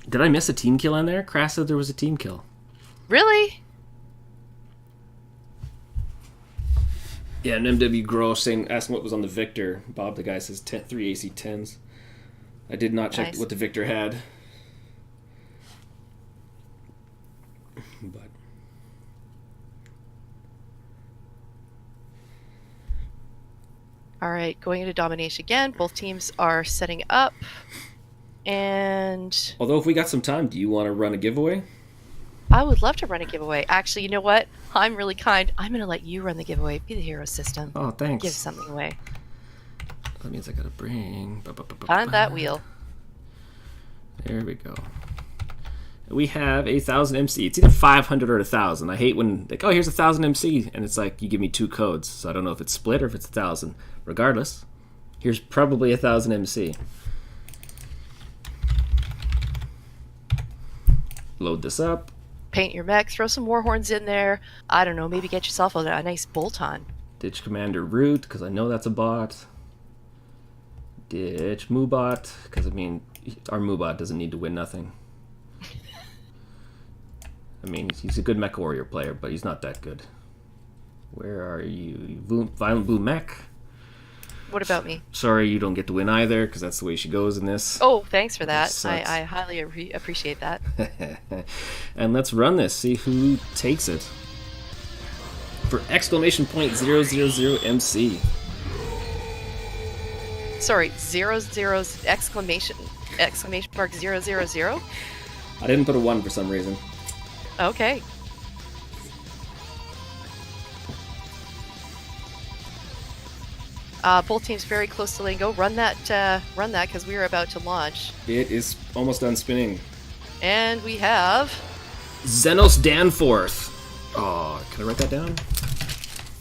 Did I miss a team kill on there? Crass said there was a team kill. Really? Yeah, and MW Gross asking what was on the Victor. Bob, the guy, says 3 AC-10s. I did not check what the Victor had. But all right, going into domination again. Both teams are setting up. And although if we got some time, do you want to run a giveaway? I would love to run a giveaway. Actually, you know what? I'm really kind. I'm going to let you run the giveaway. Be the hero system. Oh, thanks. Give something away. That means I got to bring... On that wheel. There we go. We have 1,000 MC. It's either 500 or 1,000. I hate when, like, oh, here's 1,000 MC, and it's like, you give me 2 codes, so I don't know if it's split or if it's 1,000. Regardless, here's probably 1,000 MC. Load this up. Paint your mech, throw some warhorns in there. I don't know, maybe get yourself a nice bolt-on. Ditch Commander Root, because I know that's a bot. Ditch Moobot, because, I mean, our Moobot doesn't need to win nothing. I mean, he's a good Mech Warrior player, but he's not that good. Where are you? Violent Blue Mech? What about me? Sorry, you don't get to win either, because that's the way she goes in this. Oh, thanks for that. I highly appreciate that. And let's run this, see who takes it. For exclamation point 000 MC. Sorry, 00 exclamation mark 000? I didn't put a 1 for some reason. Okay. Both teams very close to letting go. Run that, because we are about to launch. It is almost done spinning. And we have... Xenos Danforth. Oh, can I write that down?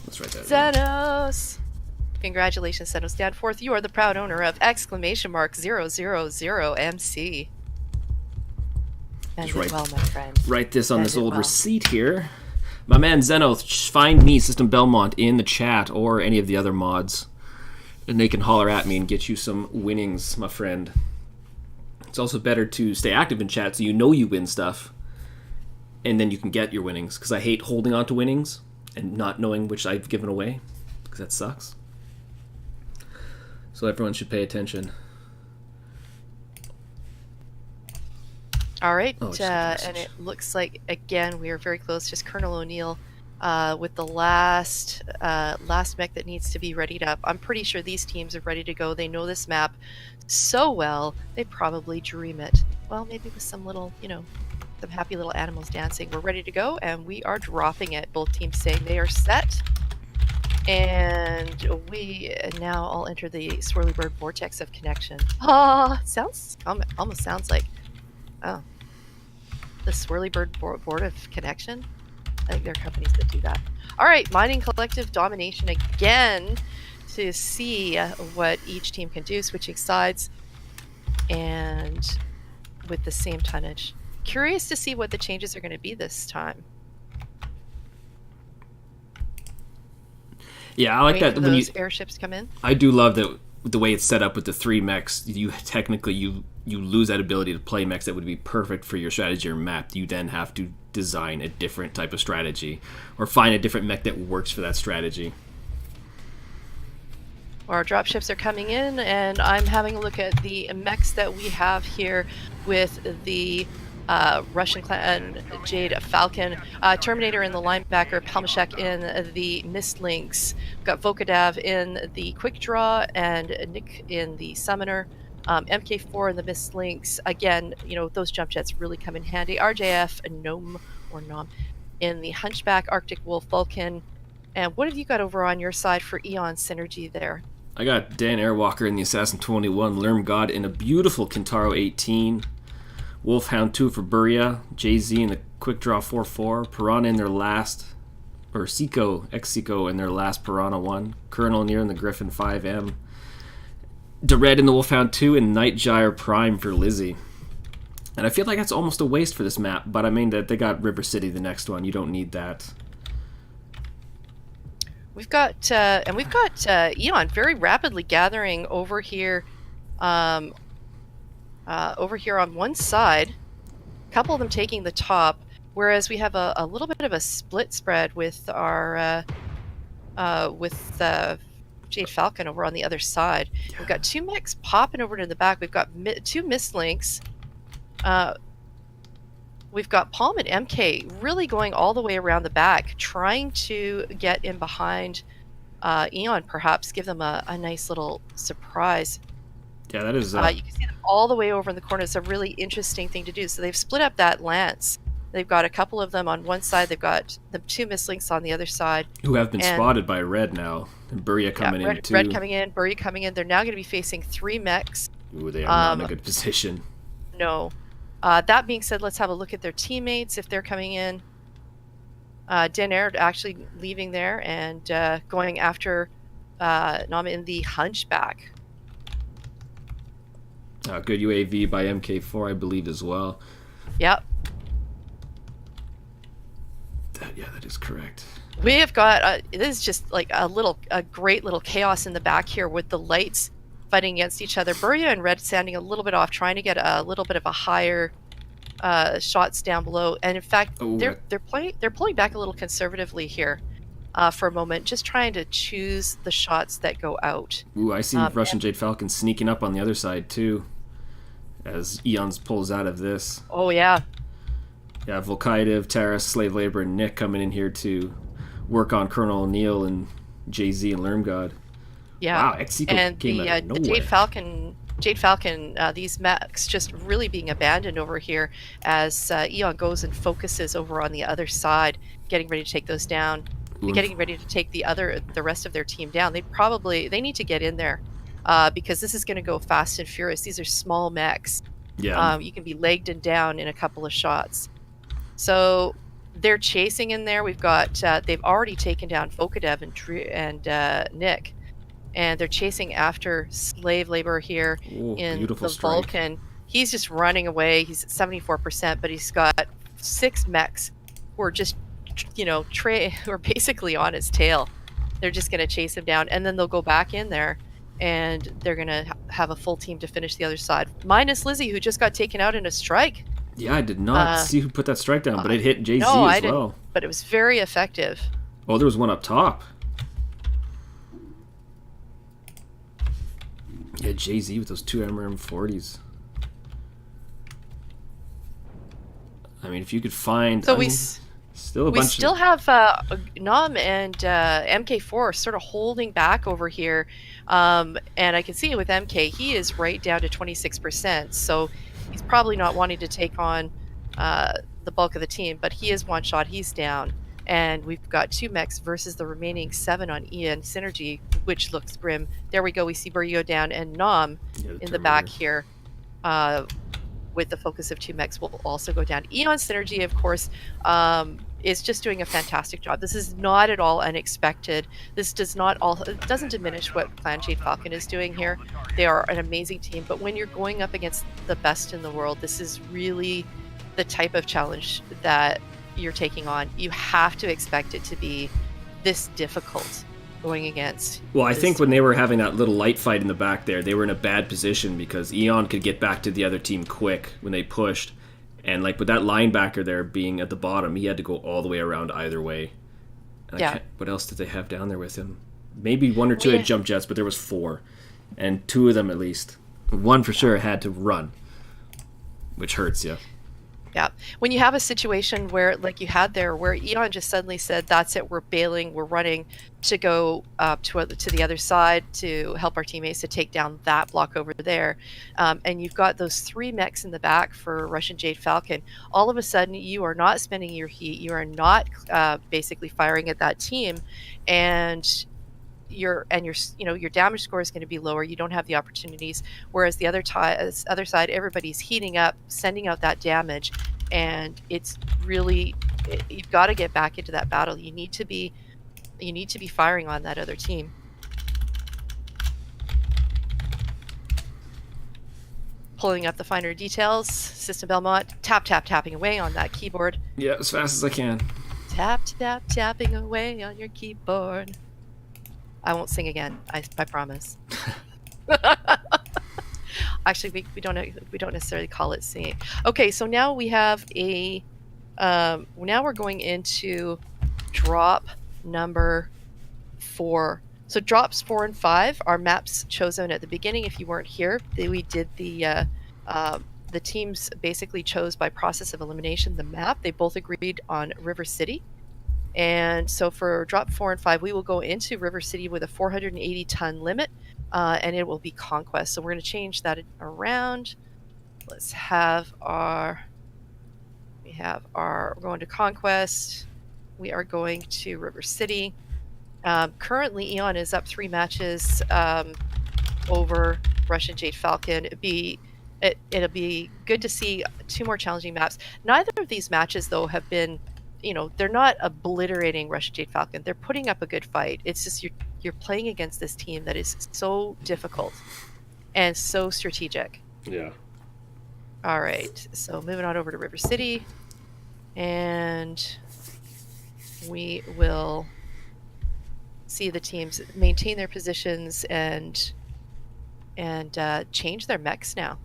Let's write that down. Xenos! Congratulations, Xenos Danforth. You are the proud owner of exclamation mark 000 MC. And right, well, my friend. Write this on this old receipt here. My man Xenos, find me, System Belmont, in the chat or any of the other mods. And they can holler at me and get you some winnings, my friend. It's also better to stay active in chat so you know you win stuff. And then you can get your winnings. Because I hate holding on to winnings and not knowing which I've given away. Because that sucks. So everyone should pay attention. All right, and it looks like, again, we are very close. Just Colonel O'Neill with the last mech that needs to be readied up. I'm pretty sure these teams are ready to go. They know this map so well, they probably dream it. Well, maybe with some little, some happy little animals dancing. We're ready to go, and we are dropping it. Both teams saying they are set. And we now all enter the Swirly Bird Vortex of Connection. Almost sounds like... Oh, the Swirly Bird Board of Connection? I think there are companies that do that. All right, Mining Collective Domination again to see what each team can do, switching sides and with the same tonnage. Curious to see what the changes are going to be this time. Yeah, I like that when those airships come in. I do love that the way it's set up with the 3 mechs. You technically you lose that ability to play mechs that would be perfect for your strategy or map. You then have to design a different type of strategy or find a different mech that works for that strategy. Our dropships are coming in, and I'm having a look at the mechs that we have here with the Russian clan Jade Falcon, Terminator in the linebacker, Palmashek in the Mist Lynx. We've got Vokadav in the Quick Draw and Nick in the Summoner. MK4 in the Mist Lynx. Again, those jump jets really come in handy. RJF, Gnome or Nom in the Hunchback, Arctic Wolf, Vulcan. And what have you got over on your side for Eon synergy there? I got Dan Airwalker in the Assassin 21, Lerm God in a beautiful Kintaro 18, Wolfhound 2 for Buria, Jay-Z in the Quick Draw 4-4, Piranha in their last, or Seiko, ex-Seiko in their last Piranha 1, Colonel Near in the Griffin 5M, DeRed in the Wolfhound 2, and Nightgyre Prime for Lizzie. And I feel like that's almost a waste for this map, but I mean that they got River City the next one. You don't need that. We've got Eon very rapidly gathering over here, over here on one side. A couple of them taking the top, whereas we have a little bit of a split spread with our Jade Falcon over on the other side. We've got 2 mechs popping over to the back. We've got 2 Mist Lynx. We've got Palm and MK really going all the way around the back, trying to get in behind Eon, perhaps give them a nice little surprise. Yeah, that is... you can see them all the way over in the corner. It's a really interesting thing to do. So they've split up that lance. They've got a couple of them on one side. They've got the 2 Mist Lynx on the other side. Who have been spotted by Red now. And Buria coming in too. Red coming in, Buria coming in. They're now going to be facing 3 mechs. Ooh, they are not in a good position. No. That being said, let's have a look at their teammates if they're coming in. Daenerys actually leaving there and going after Nam in the Hunchback. Good UAV by MK4, I believe, as well. Yep. That is correct. We have got this is just like a great little chaos in the back here with the lights fighting against each other. Burya and Red standing a little bit off, trying to get a little bit of a higher shots down below. And in fact, they're pulling back a little conservatively here for a moment, just trying to choose the shots that go out. Ooh, I see Russian Jade Falcon sneaking up on the other side too, as Eons pulls out of this. Oh yeah. Yeah, Volkaitiv, Taras, Slave Labor, and Nick coming in here to work on Colonel O'Neill and Jay-Z and Lermgod. Yeah. Wow, Execo and came out of nowhere. The Jade Falcon, these mechs just really being abandoned over here as Eon goes and focuses over on the other side, getting ready to take those down. Oof. Getting ready to take the rest of their team down. They need to get in there because this is going to go fast and furious. These are small mechs. Yeah. You can be legged and down in a couple of shots. So they're chasing in there. We've got they've already taken down Volkaitiv and Nick, and they're chasing after Slave Labor here in the strike. Vulcan. He's just running away. He's at 74%, but he's got 6 mechs who are just, who are basically on his tail. They're just going to chase him down, and then they'll go back in there, and they're going to have a full team to finish the other side. Minus Lizzie, who just got taken out in a strike. Yeah, I did not see who put that strike down, but it hit Jay-Z as well. Didn't, but it was very effective. Oh, there was one up top. Yeah, Jay-Z with those 2 MRM40s. I mean, if you could find... So we still have Nam and MK4 sort of holding back over here. And I can see it with MK. He is right down to 26%. So he's probably not wanting to take on the bulk of the team. But he is one shot. He's down. And we've got 2 mechs versus the remaining 7 on EN Synergy, which looks grim. There we go. We see Buryo down and Nam in the back here. With the focus of 2 mechs will also go down. EON Synergy, of course, is just doing a fantastic job. This is not at all unexpected. This doesn't diminish what Clan Jade Falcon is doing here. They are an amazing team, but when you're going up against the best in the world, this is really the type of challenge that you're taking on. You have to expect it to be this difficult going against. Well, I think when they were having that little light fight in the back there, they were in a bad position because Eon could get back to the other team quick when they pushed. And like with that linebacker there being at the bottom, he had to go all the way around either way. And what else did they have down there with him? Maybe 1 or 2 had jump jets, but there was 4. And 2 of them at least. 1 for sure had to run, which hurts you. Yeah. When you have a situation where, like you had there, where Eon just suddenly said, that's it, we're bailing, we're running to go to the other side to help our teammates to take down that block over there. And you've got those 3 mechs in the back for Russian Jade Falcon. All of a sudden, you are not spending your heat. You are not basically firing at that team. And your damage score is going to be lower. You don't have the opportunities, whereas the other side, everybody's heating up, sending out that damage, and it's really you've got to get back into that battle. You need to be firing on that other team. Pulling up the finer details. System Belmont tapping away on that keyboard. Yeah, as fast as I can. Tapping away on your keyboard. I won't sing again. I promise. Actually, we don't necessarily call it singing. Okay, so now we have now we're going into drop number 4. So drops 4 and 5 are maps chosen at the beginning. If you weren't here, we did the teams basically chose by process of elimination the map. They both agreed on River City. And so for drop 4 and 5, we will go into River City with a 480-ton limit, and it will be Conquest. So we're going to change that around. Let's have we're going to Conquest. We are going to River City. Currently, Eon is up 3 matches over Russian Jade Falcon. It'd be It'll be good to see 2 more challenging maps. Neither of these matches, though, have been, they're not obliterating Russian Jade Falcon. They're putting up a good fight. It's just you're playing against this team that is so difficult and so strategic. Yeah. All right, so moving on over to River City, and we will see the teams maintain their positions and change their mechs now.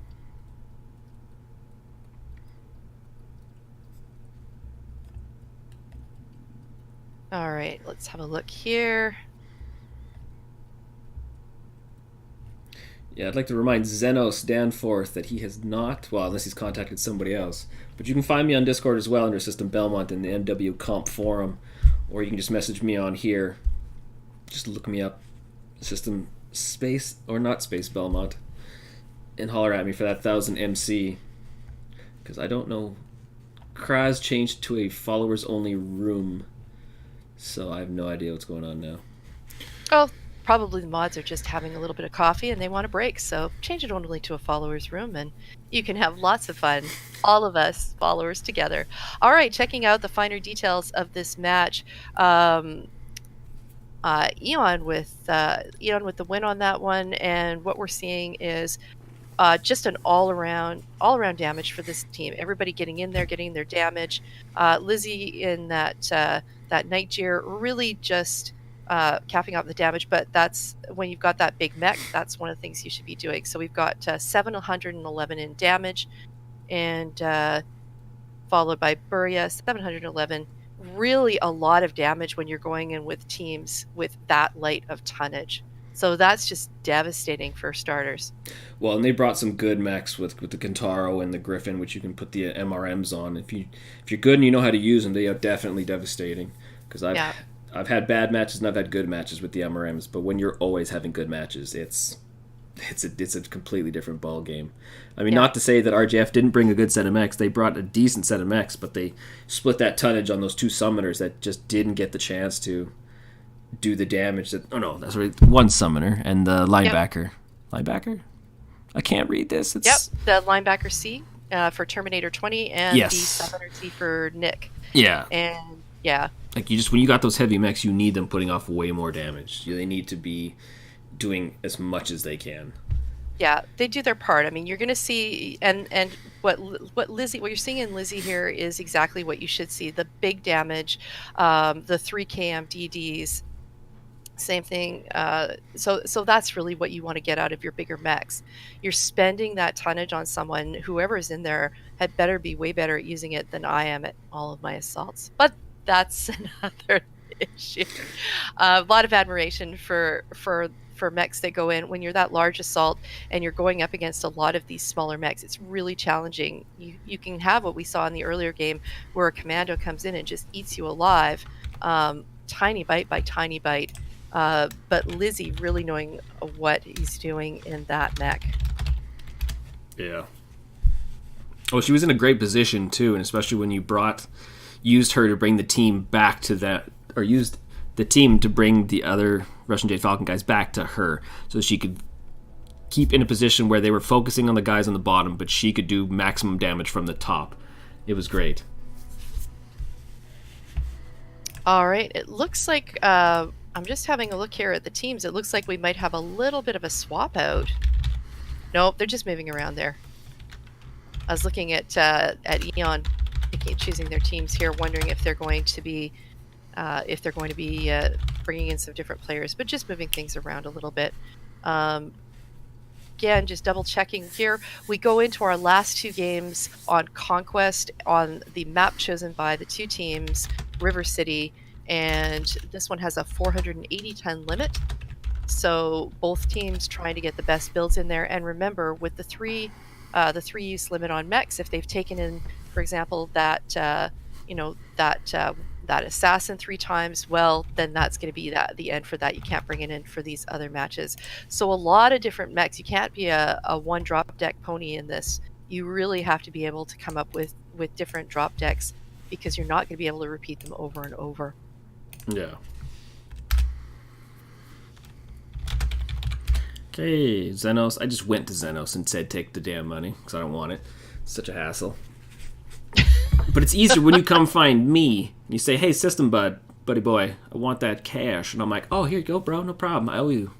All right, let's have a look here. Yeah, I'd like to remind Xenos Danforth that he has not, well, unless he's contacted somebody else. But you can find me on Discord as well under System Belmont in the MW Comp forum, or you can just message me on here. Just look me up, System Space or not Space Belmont, and holler at me for that 1000 MC. Because I don't know, Kraz changed to a followers only room, so I have no idea what's going on now. Oh, probably the mods are just having a little bit of coffee and they want a break, so change it only to a followers room and you can have lots of fun, all of us followers together. All right, checking out the finer details of this match. Eon with the win on that one, and what we're seeing is just an all around damage for this team. Everybody getting in there, getting their damage. Lizzie in that night gear really just capping out the damage, but that's when you've got that big mech, that's one of the things you should be doing. So we've got 711 in damage, and followed by Buria, 711. Really a lot of damage when you're going in with teams with that light of tonnage. So that's just devastating for starters. Well, and they brought some good mechs with the Kentaro and the Griffin, which you can put the MRMs on. If you're good and you know how to use them, they are definitely devastating. Because I've had bad matches and I've had good matches with the MRMs, but when you're always having good matches, it's a completely different ball game. I mean, not to say that RJF didn't bring a good set of mechs. They brought a decent set of mechs, but they split that tonnage on those 2 summoners that just didn't get the chance to do the damage that... Oh, no, that's right. 1 summoner and the linebacker. Yep. Linebacker? I can't read this. Yep, the linebacker C for Terminator 20 and the summoner C for Nick. Yeah. And, yeah. Like, when you got those heavy mechs, you need them putting off way more damage. They need to be doing as much as they can. Yeah, they do their part. I mean, you're going to see, and what you're seeing in Lizzie here is exactly what you should see. The big damage, the 3 KM DDs, same thing. So that's really what you want to get out of your bigger mechs. You're spending that tonnage on someone, whoever is in there had better be way better at using it than I am at all of my assaults. But that's another issue. A lot of admiration for mechs that go in when you're that large assault and you're going up against a lot of these smaller mechs. It's really challenging. You can have what we saw in the earlier game where a commando comes in and just eats you alive, tiny bite by tiny bite. But Lizzie really knowing what he's doing in that mech. Yeah. Oh, she was in a great position too, and especially when you used her to bring the team back to that, or used the team to bring the other Russian Jade Falcon guys back to her, so she could keep in a position where they were focusing on the guys on the bottom, but she could do maximum damage from the top. It was great. All right, it looks like I'm just having a look here at the teams. It looks like we might have a little bit of a swap out. Nope, they're just moving around there. I was looking at Eon, choosing their teams here, wondering if they're going to be bringing in some different players, but just moving things around a little bit. Again, just double checking here. We go into our last 2 games on Conquest on the map chosen by the 2 teams, River City, and this one has a 480 ton limit. So both teams trying to get the best builds in there. And remember, with the 3 use limit on mechs, if they've taken in, for example, that assassin 3 times, well, then that's going to be the end for that. You can't bring it in for these other matches. So a lot of different mechs. You can't be a 1 drop deck pony in this. You really have to be able to come up with different drop decks, because you're not going to be able to repeat them over and over. Yeah. Okay, Xenos. I just went to Xenos and said take the damn money because I don't want it. It's such a hassle. But it's easier when you come find me. You say, hey, system buddy boy, I want that cash. And I'm like, oh, here you go, bro. No problem. I owe you.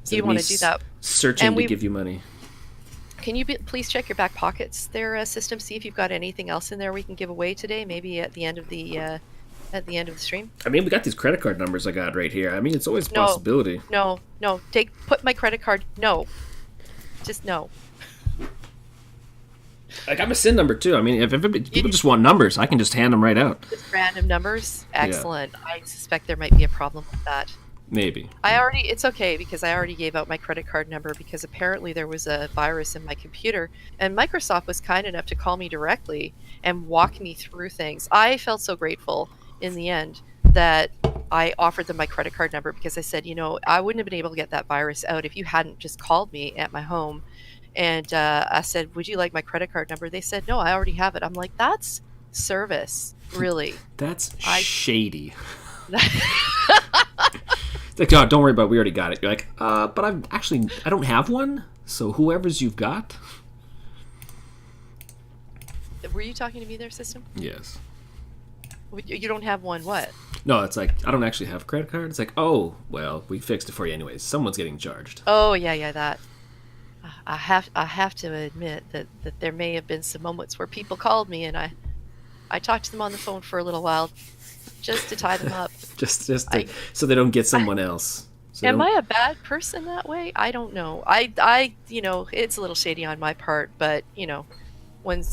Do you want to do that? Searching to give you money. Can you please check your back pockets there, system? See if you've got anything else in there we can give away today. Maybe at the end of the stream. I mean, we got these credit card numbers I got right here. I mean, it's always a possibility. No. Put my credit card. No. Just no. I got my SIN number too. I mean, if people just want numbers, I can just hand them right out. Just random numbers? Excellent. Yeah. I suspect there might be a problem with that. Maybe. It's okay because I already gave out my credit card number because apparently there was a virus in my computer and Microsoft was kind enough to call me directly and walk me through things. I felt so grateful in the end that I offered them my credit card number because I said, I wouldn't have been able to get that virus out if you hadn't just called me at my home. And I said, would you like my credit card number? They said, no, I already have it. I'm like, that's service, really. That's shady. It's like, oh, don't worry about it. We already got it. You're like, but I don't have one. So whoever's you've got. Were you talking to me there, system? Yes. You don't have one, what? No, it's like, I don't actually have a credit card. It's like, oh, well, we fixed it for you anyways. Someone's getting charged. Oh, yeah, that. I have to admit that there may have been some moments where people called me and I talked to them on the phone for a little while just to tie them up. So they don't get someone else. Am I a bad person that way? I don't know. I it's a little shady on my part, but when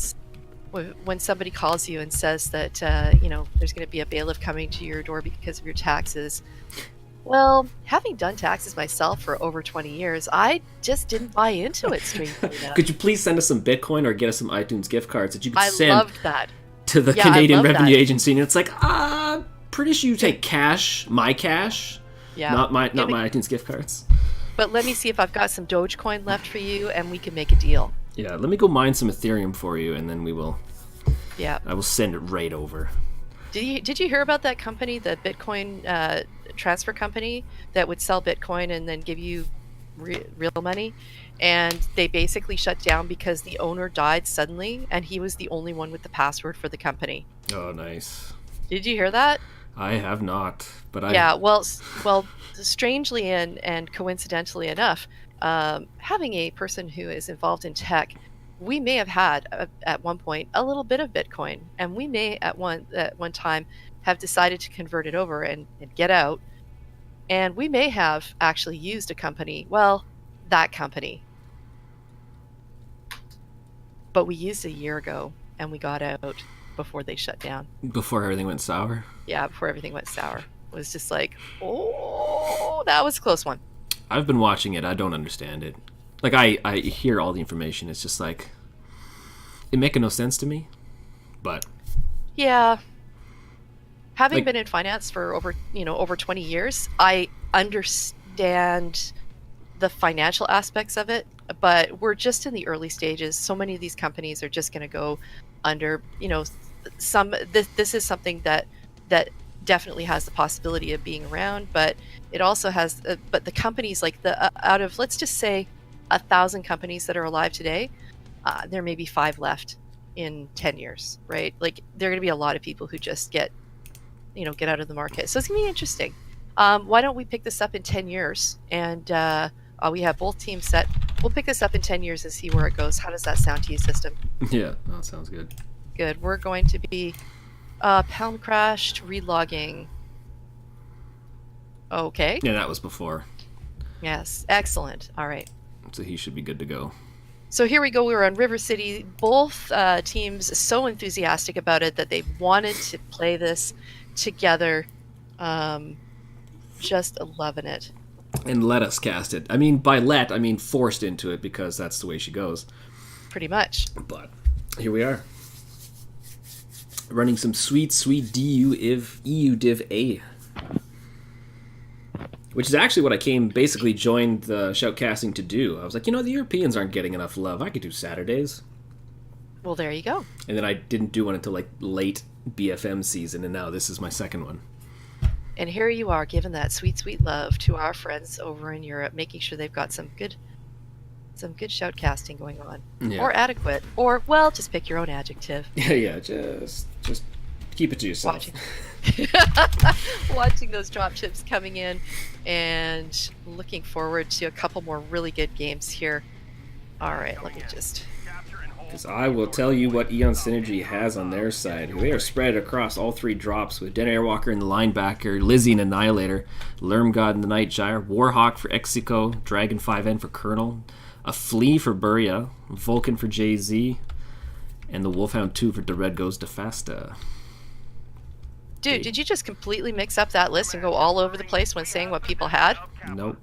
somebody calls you and says that there's going to be a bailiff coming to your door because of your taxes. Well, having done taxes myself for over 20 years, I just didn't buy into it, strangely enough. Could you please send us some Bitcoin or get us some iTunes gift cards that you could send loved that. to the Canadian Revenue Agency? And it's like, pretty sure you take cash, my cash, not my iTunes gift cards. But let me see if I've got some Dogecoin left for you, and we can make a deal. Yeah, let me go mine some Ethereum for you, and then we will. Yeah. I will send it right over. Did you hear about that company, the Bitcoin transfer company that would sell Bitcoin and then give you real money? And they basically shut down because the owner died suddenly, and he was the only one with the password for the company. Oh, nice. Did you hear that? I have not, but I... Yeah, well, strangely and coincidentally enough, having a person who is involved in tech, we may have had at one point a little bit of Bitcoin, and we may at one time have decided to convert it over and get out, and we may have actually used a company, that company, but we used it a year ago and we got out before they shut down. Before everything went sour? Yeah, before everything went sour. It was just like, oh, that was a close one. I've been watching it. I don't understand it. Like, I hear all the information. It's just like, it making no sense to me. But yeah, having been in finance for over 20 years, I understand the financial aspects of it, but we're just in the early stages. So many of these companies are just going to go under, this is something that definitely has the possibility of being around, but it also has, but the companies like out of, let's just say 1,000 companies that are alive today, there may be 5 left in 10 years, right? Like, there are going to be a lot of people who just get out of the market. So it's going to be interesting. Why don't we pick this up in 10 years? And we have both teams set. We'll pick this up in 10 years and see where it goes. How does that sound to you, system? Yeah, that sounds good. Good. We're going to be pound crashed, relogging. Okay. Yeah, that was before. Yes. Excellent. All right. So he should be good to go. So here we go. We were on River City. Both teams so enthusiastic about it that they wanted to play this together. Just loving it. And let us cast it. I mean, by let, I mean forced into it, because that's the way she goes. Pretty much. But here we are. Running some sweet EU Div A. Which is actually what I joined the Shoutcasting to do. I was like, the Europeans aren't getting enough love. I could do Saturdays. Well, there you go. And then I didn't do one until late BFM season, and now this is my second one. And here you are giving that sweet, sweet love to our friends over in Europe, making sure they've got some good shout casting going on. Yeah. Or adequate. Or, well, just pick your own adjective. Yeah, just keep it to yourself. Watching those drop ships coming in and looking forward to a couple more really good games here. All right, let me just... Because I will tell you what Eon Synergy has on their side. They are spread across all 3 drops with Den Airwalker in the linebacker, Lizzie in Annihilator, Lermgod in the Nightgyre, Warhawk for Exiko, Dragon 5N for Colonel, a Flea for Buria, Vulcan for JZ, and the Wolfhound 2 for The Red Goes to Fasta. Dude, did you just completely mix up that list and go all over the place when saying what people had? Nope.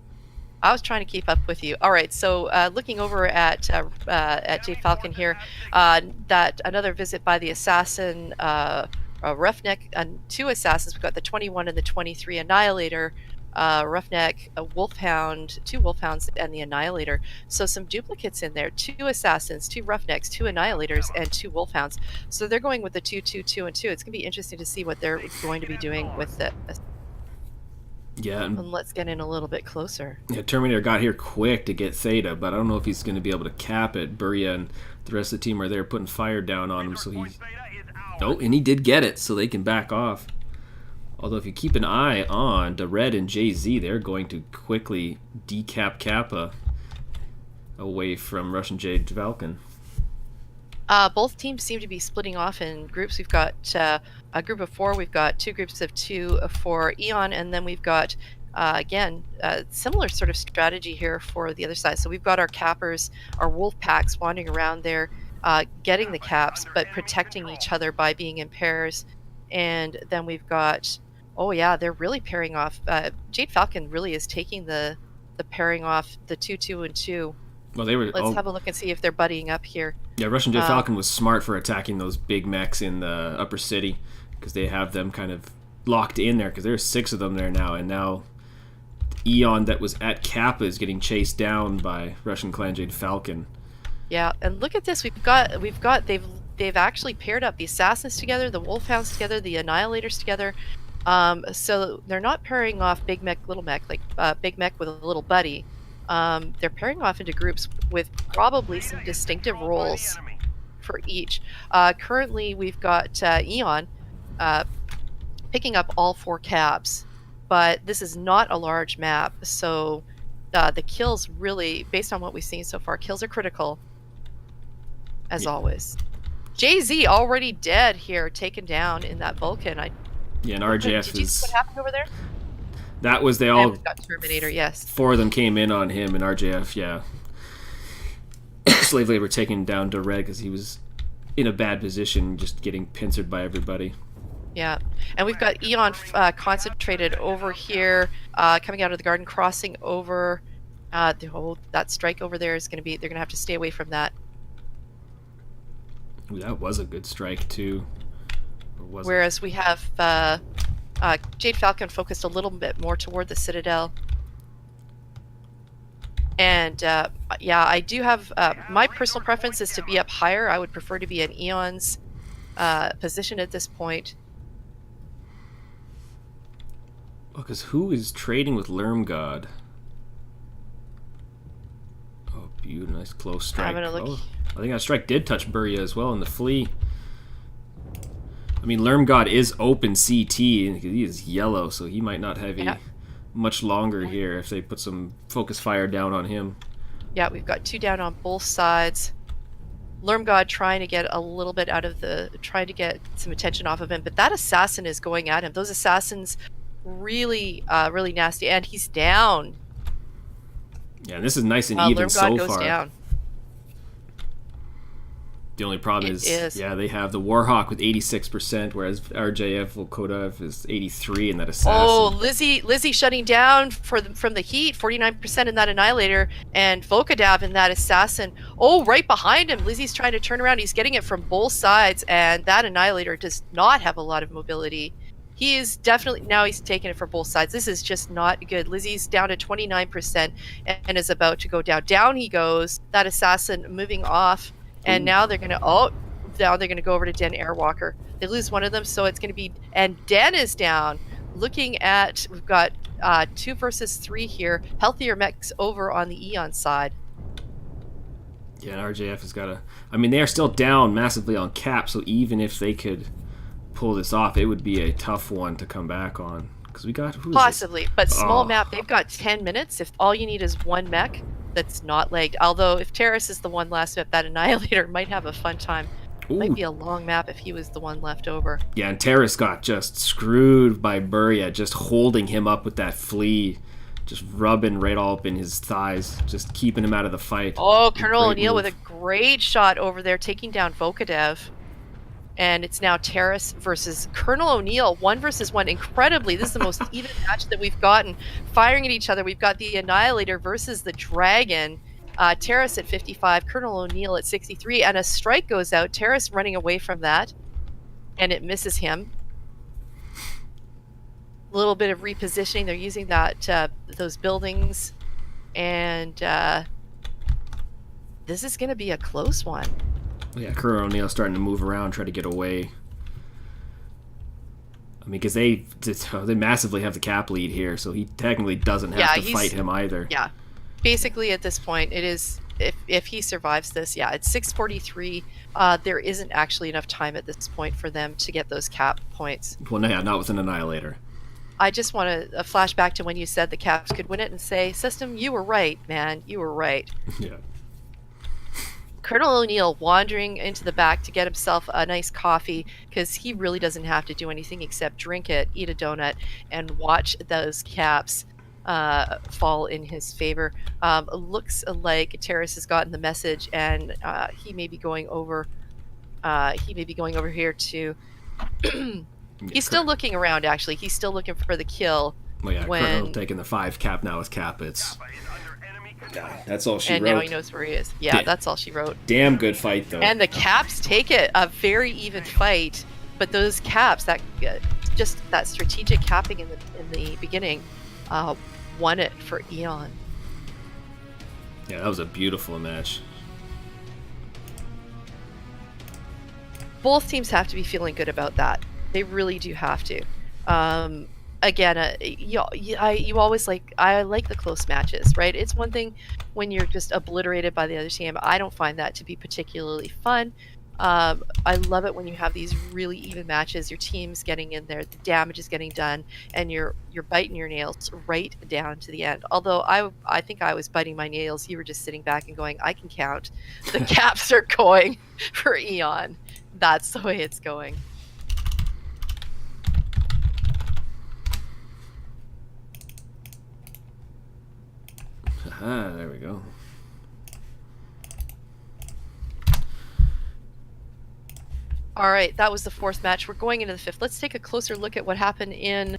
I was trying to keep up with you. All right, so looking over at Jade Falcon here, that another visit by the assassin, Roughneck, and 2 assassins. We've got the 21 and the 23 Annihilator, Roughneck, a Wolfhound, 2 Wolfhounds, and the Annihilator. So some duplicates in there: 2 assassins, 2 Roughnecks, 2 Annihilators, and 2 Wolfhounds. So they're going with the 2, 2, 2, and 2. It's going to be interesting to see what they're going to be doing with it. Yeah, and let's get in a little bit closer. Yeah, Terminator got here quick to get Theta, but I don't know if he's going to be able to cap it. Buria and the rest of the team are there putting fire down on him, so he's... Oh, and he did get it, so they can back off. Although if you keep an eye on the Red and JZ, they're going to quickly decap Kappa away from Russian Jade Falcon. Both teams seem to be splitting off in groups. We've got a group of 4. We've got 2 groups of 2 for Eon, and then we've got, again, a similar sort of strategy here for the other side. So we've got our cappers, our wolf packs wandering around there, getting the caps, but protecting each other by being in pairs. And then we've got, oh yeah, they're really pairing off. Jade Falcon really is taking the pairing off the 2, 2, and 2. Well, they were. Let's have a look and see if they're buddying up here. Yeah, Russian Jade Falcon was smart for attacking those big mechs in the upper city because they have them kind of locked in there because there's 6 of them there now, and now Eon that was at Kappa is getting chased down by Russian Clan Jade Falcon. Yeah, and look at this. They've actually paired up the assassins together, the wolfhounds together, the annihilators together. So they're not pairing off big mech, little mech, like big mech with a little buddy. They're pairing off into groups with probably some distinctive roles for each. Currently, we've got Eon picking up all 4 cabs, but this is not a large map, so the kills really, based on what we've seen so far, kills are critical, as always. JZ already dead here, taken down in that Vulcan. Yeah, and RJF Did you see what happened over there? That was they all. We've got Terminator, yes. 4 of them came in on him, and RJF, yeah. Slave Labor taking down to Red because he was in a bad position, just getting pincered by everybody. Yeah, and we've got Eon concentrated over here, coming out of the garden, crossing over. That strike over there is going to be. They're going to have to stay away from that. Ooh, that was a good strike too. Whereas we have Jade Falcon focused a little bit more toward the Citadel. And yeah, I do have my personal preference is to be up higher. I would prefer to be in Eon's position at this point. Well, because who is trading with Lermgod? Oh, beautiful, nice close strike. Oh, I think that strike did touch Buria as well in the Flea. I mean, Lermgod is open CT, and he is yellow, so he might not have much longer here if they put some focus fire down on him. Yeah, we've got 2 down on both sides. Lermgod trying to get a little bit trying to get some attention off of him, but that assassin is going at him. Those assassins really, really nasty, and he's down. Yeah, this is nice and even Lermgod so goes far. Down. The only problem is, yeah, they have the Warhawk with 86%, whereas RJF Volkodev is 83 in that assassin. Oh, Lizzie shutting down from the heat, 49% in that Annihilator, and Volkodev in that assassin. Oh, right behind him, Lizzie's trying to turn around. He's getting it from both sides, and that Annihilator does not have a lot of mobility. He is definitely, now he's taking it for both sides. This is just not good. Lizzie's down to 29% and is about to go down. Down he goes, that assassin moving off. And now they're gonna go over to Den Airwalker. They lose one of them, so it's gonna be, and Den is down. looking at, we've got 2 versus 3 here. Healthier mechs over on the Eon side. Yeah, and RJF has got I mean, they are still down massively on cap, so even if they could pull this off, it would be a tough one to come back on. Because we got... Possibly, but small map, they've got 10 minutes. If all you need is one mech that's not legged. Although, if Terrace is the one last map, that Annihilator might have a fun time. Ooh. Might be a long map if he was the one left over. Yeah, and Terrace got just screwed by Burya, just holding him up with that flea, just rubbing right all up in his thighs, just keeping him out of the fight. Oh, Colonel O'Neill with a great shot over there, taking down Vokadev. And it's now Terrace versus Colonel O'Neill, 1 versus 1. Incredibly, this is the most even match that we've gotten. Firing at each other, we've got the Annihilator versus the Dragon. Terrace at 55, Colonel O'Neill at 63, and a strike goes out. Terrace running away from that, and it misses him. A little bit of repositioning. They're using that those buildings, and this is going to be a close one. Yeah, Colonel O'Neill starting to move around, try to get away. I mean, because they massively have the cap lead here, so he technically doesn't have to fight him either. Yeah. Basically, at this point, it is, if he survives this, yeah, it's 6:43. There isn't actually enough time at this point for them to get those cap points. Well, no, yeah, not with an Annihilator. I just want to flash back to when you said the Caps could win it and say, System, you were right, man. You were right. Yeah. Colonel O'Neill wandering into the back to get himself a nice coffee, because he really doesn't have to do anything except drink it, eat a donut, and watch those caps fall in his favor. Looks like Terrace has gotten the message, and he may be going over. He may be going over here to. He's still looking around. Actually, he's still looking for the kill. Well, yeah, Colonel taking the 5 cap now with cap. It's. Yeah, that's all she wrote. And now he knows where he is. Yeah, that's all she wrote. Damn good fight, though. And the Caps take it. A very even fight. But those Caps, that just that strategic capping in the beginning, won it for Eon. Yeah, that was a beautiful match. Both teams have to be feeling good about that. They really do have to. Again, you always I like the close matches, right? It's one thing when you're just obliterated by the other team. I don't find that to be particularly fun. I love it when you have these really even matches. Your team's getting in there, the damage is getting done, and you're biting your nails right down to the end. Although I think I was biting my nails, you were just sitting back and going, I can count. The caps are going for Eon. That's the way it's going. Aha, there we go. All right, that was the 4th match. We're going into the 5th. Let's take a closer look at what happened in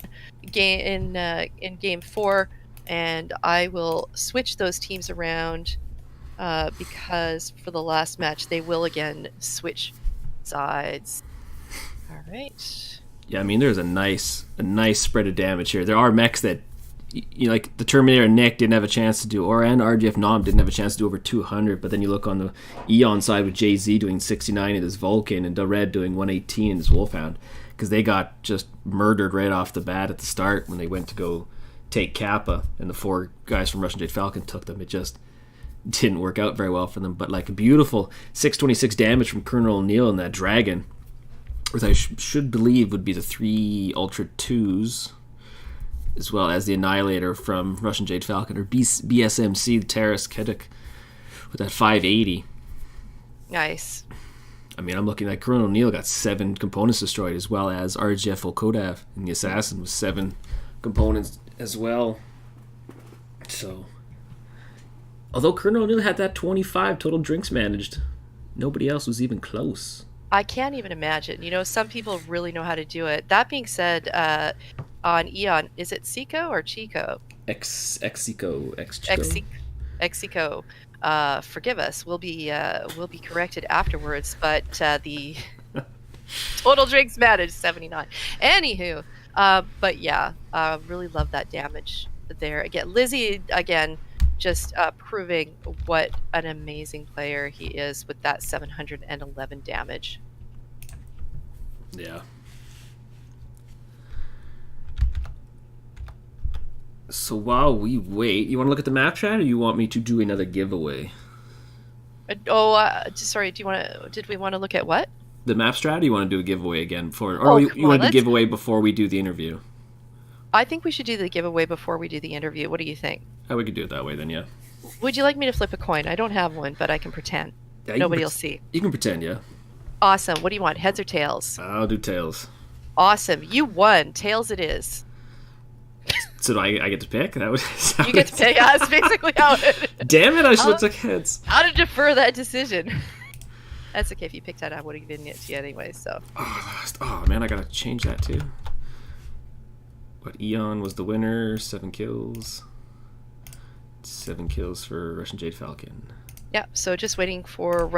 game 4, and I will switch those teams around because for the last match they will again switch sides. All right. Yeah, I mean there's a nice spread of damage here. There are mechs that like the Terminator and Nick didn't have a chance to do, and RGF Nom didn't have a chance to do over 200, but then you look on the Eon side with Jay-Z doing 69 in his Vulcan and Red doing 118 in his Wolfhound, because they got just murdered right off the bat at the start when they went to go take Kappa, and the 4 guys from Russian Jade Falcon took them. It just didn't work out very well for them, but like a beautiful 626 damage from Colonel O'Neill and that Dragon, which I should believe would be the 3 Ultra 2s, as well as the Annihilator from Russian Jade Falcon, or BSMC, the Terrace Kedek, with that 580. Nice. I mean, I'm looking at Colonel O'Neill got 7 components destroyed, as well as RGF Volkodav, and the Assassin with 7 components as well. So, although Colonel O'Neill had that 25 total drinks managed, nobody else was even close. I can't even imagine. Some people really know how to do it. That being said, on Eon, is it Seiko or Chico? Exico. Exico. Forgive us. We'll be corrected afterwards. But the total drinks managed 79. Anywho, but yeah, really love that damage there. Again, Lizzie just proving what an amazing player he is with that 711 damage. Yeah. So while we wait, you want to look at the map chat, or you want me to do another giveaway? Sorry. Did we want to look at what? The map strat, or you want to do a giveaway again before, or Oh, you come on, want to do let's. giveaway before we do the interview? I think we should do the giveaway before we do the interview. What do you think? Oh, we could do it that way then, yeah. Would you like me to flip a coin? I don't have one, but I can pretend. Yeah, Nobody will see. You can pretend, yeah. Awesome. What do you want? Heads or tails? I'll do tails. Awesome. You won. Tails it is. So do I get to pick? That was. You get to pick. That's basically how it. Damn it! I should have took heads. How to defer that decision. That's okay. If you picked that, I would have given it to you anyway. So. Oh man, I gotta change that too. But Eon was the winner. 7 kills. 7 kills for Russian Jade Falcon. Yeah. So just waiting for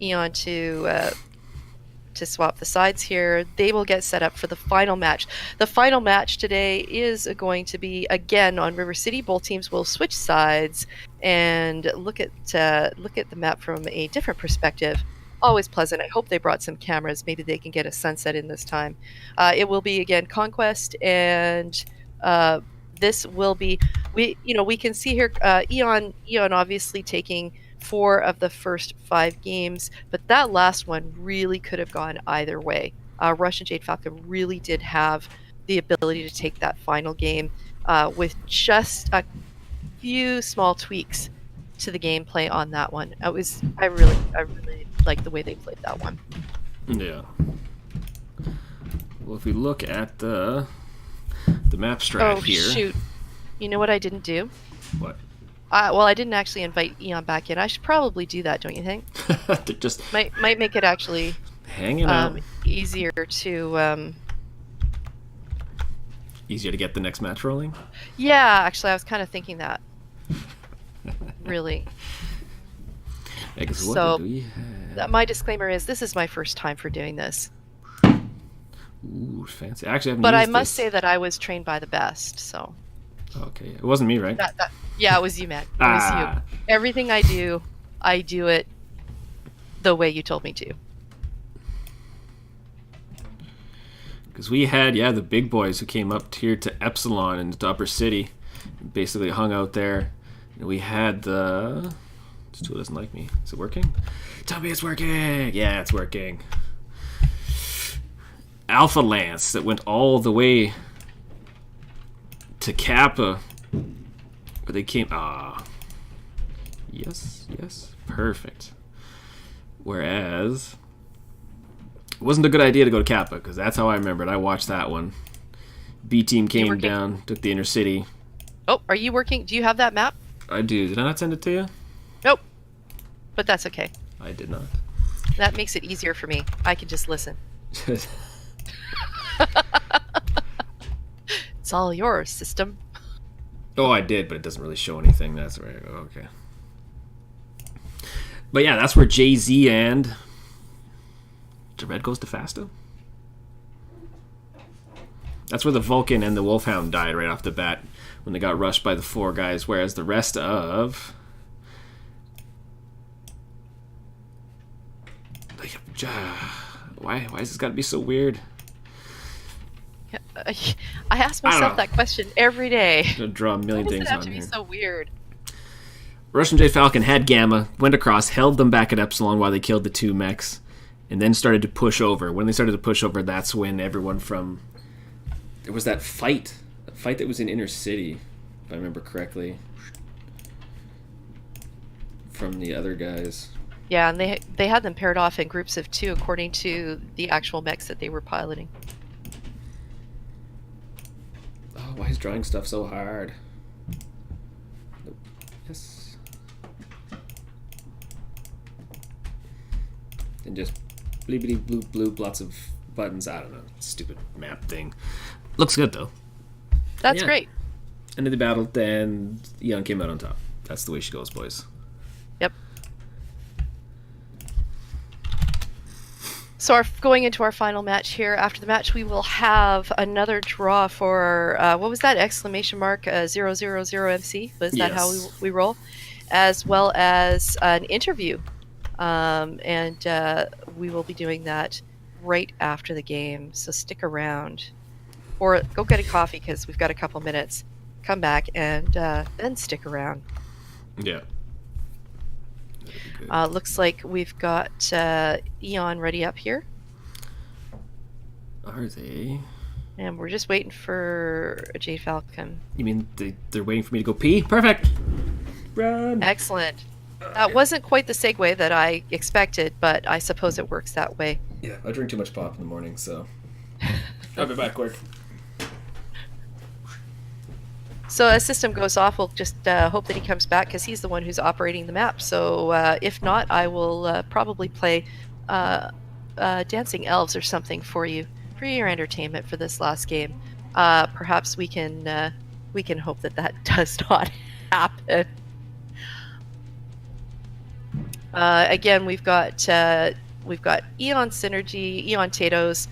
Eon to swap the sides here. They will get set up for the final match. The final match today is going to be again on River City. Both teams will switch sides and look at the map from a different perspective. Always pleasant. I hope they brought some cameras. Maybe they can get a sunset in this time. It will be again Conquest, and this will be we can see here Eon obviously taking 4 of the first 5 games, but that last one really could have gone either way. Russian Jade Falcon really did have the ability to take that final game with just a few small tweaks to the gameplay on that one. I really like the way they played that one. Yeah. Well, if we look at the map strat here. Oh shoot! You know what I didn't do? What? Well, I didn't actually invite Eon back in. I should probably do that, don't you think? Just might make it actually hanging out. Easier to easier to get the next match rolling. Yeah, actually, I was kind of thinking that. Really. So, my disclaimer is this is my first time for doing this. Ooh, fancy. Actually, I've but I must say that I was trained by the best. So. Okay, it wasn't me, right? Yeah, it was you, Matt. It was you. Everything I do it the way you told me to. Because we had, the big boys who came up here to Epsilon and to Upper City, basically hung out there. And we had the... This tool doesn't like me. Is it working? Tell me it's working! Yeah, it's working. Alpha Lance that went all the way to Kappa. Where they came... Yes. Perfect. Whereas... It wasn't a good idea to go to Kappa, because that's how I remember it. I watched that one. B team came down, took the inner city. Oh, are you working? Do you have that map? I do. Did I not send it to you? Nope. But that's okay. I did not. That makes it easier for me. I can just listen. It's all yours, system. Oh, I did, but it doesn't really show anything. That's right. Okay. But yeah, that's where Jay-Z and Jared goes to Fasto. That's where the Vulcan and the Wolfhound died right off the bat when they got rushed by the 4 guys, whereas the rest of... Why has this got to be so weird? I ask myself that question every day. I'm going to draw a million things on here. Why does it have to be so weird? Russian Jade Falcon had Gamma, went across, held them back at Epsilon while they killed the 2 mechs, and then started to push over. When they started to push over, that's when everyone from... There was that fight that was in Inner City, if I remember correctly, from the other guys. Yeah, and they had them paired off in groups of 2 according to the actual mechs that they were piloting. Oh, why is drawing stuff so hard? Nope. Yes. And just bleepity bloop bloop, lots of buttons. I don't know. Stupid map thing. Looks good though. That's great. End of the battle, then Eon came out on top. That's the way she goes, boys. Yep. So going into our final match here, after the match we will have another draw for, what was that, exclamation mark, 000MC? Was that how we roll? As well as an interview. And we will be doing that right after the game, so stick around. or go get a coffee because we've got a couple minutes. Come back and then stick around. Yeah. Looks like we've got Eon ready up here. Are they? And we're just waiting for a Jade Falcon. You mean they're waiting for me to go pee? Perfect! Run! Excellent. That wasn't quite the segue that I expected, but I suppose it works that way. Yeah, I drink too much pop in the morning, so I'll be back quick. So as system goes off, we'll just hope that he comes back because he's the one who's operating the map. So if not, I will probably play Dancing Elves or something for you, for your entertainment for this last game. Perhaps we can hope that does not happen. Again, we've got Eon Synergy, EONtatoes.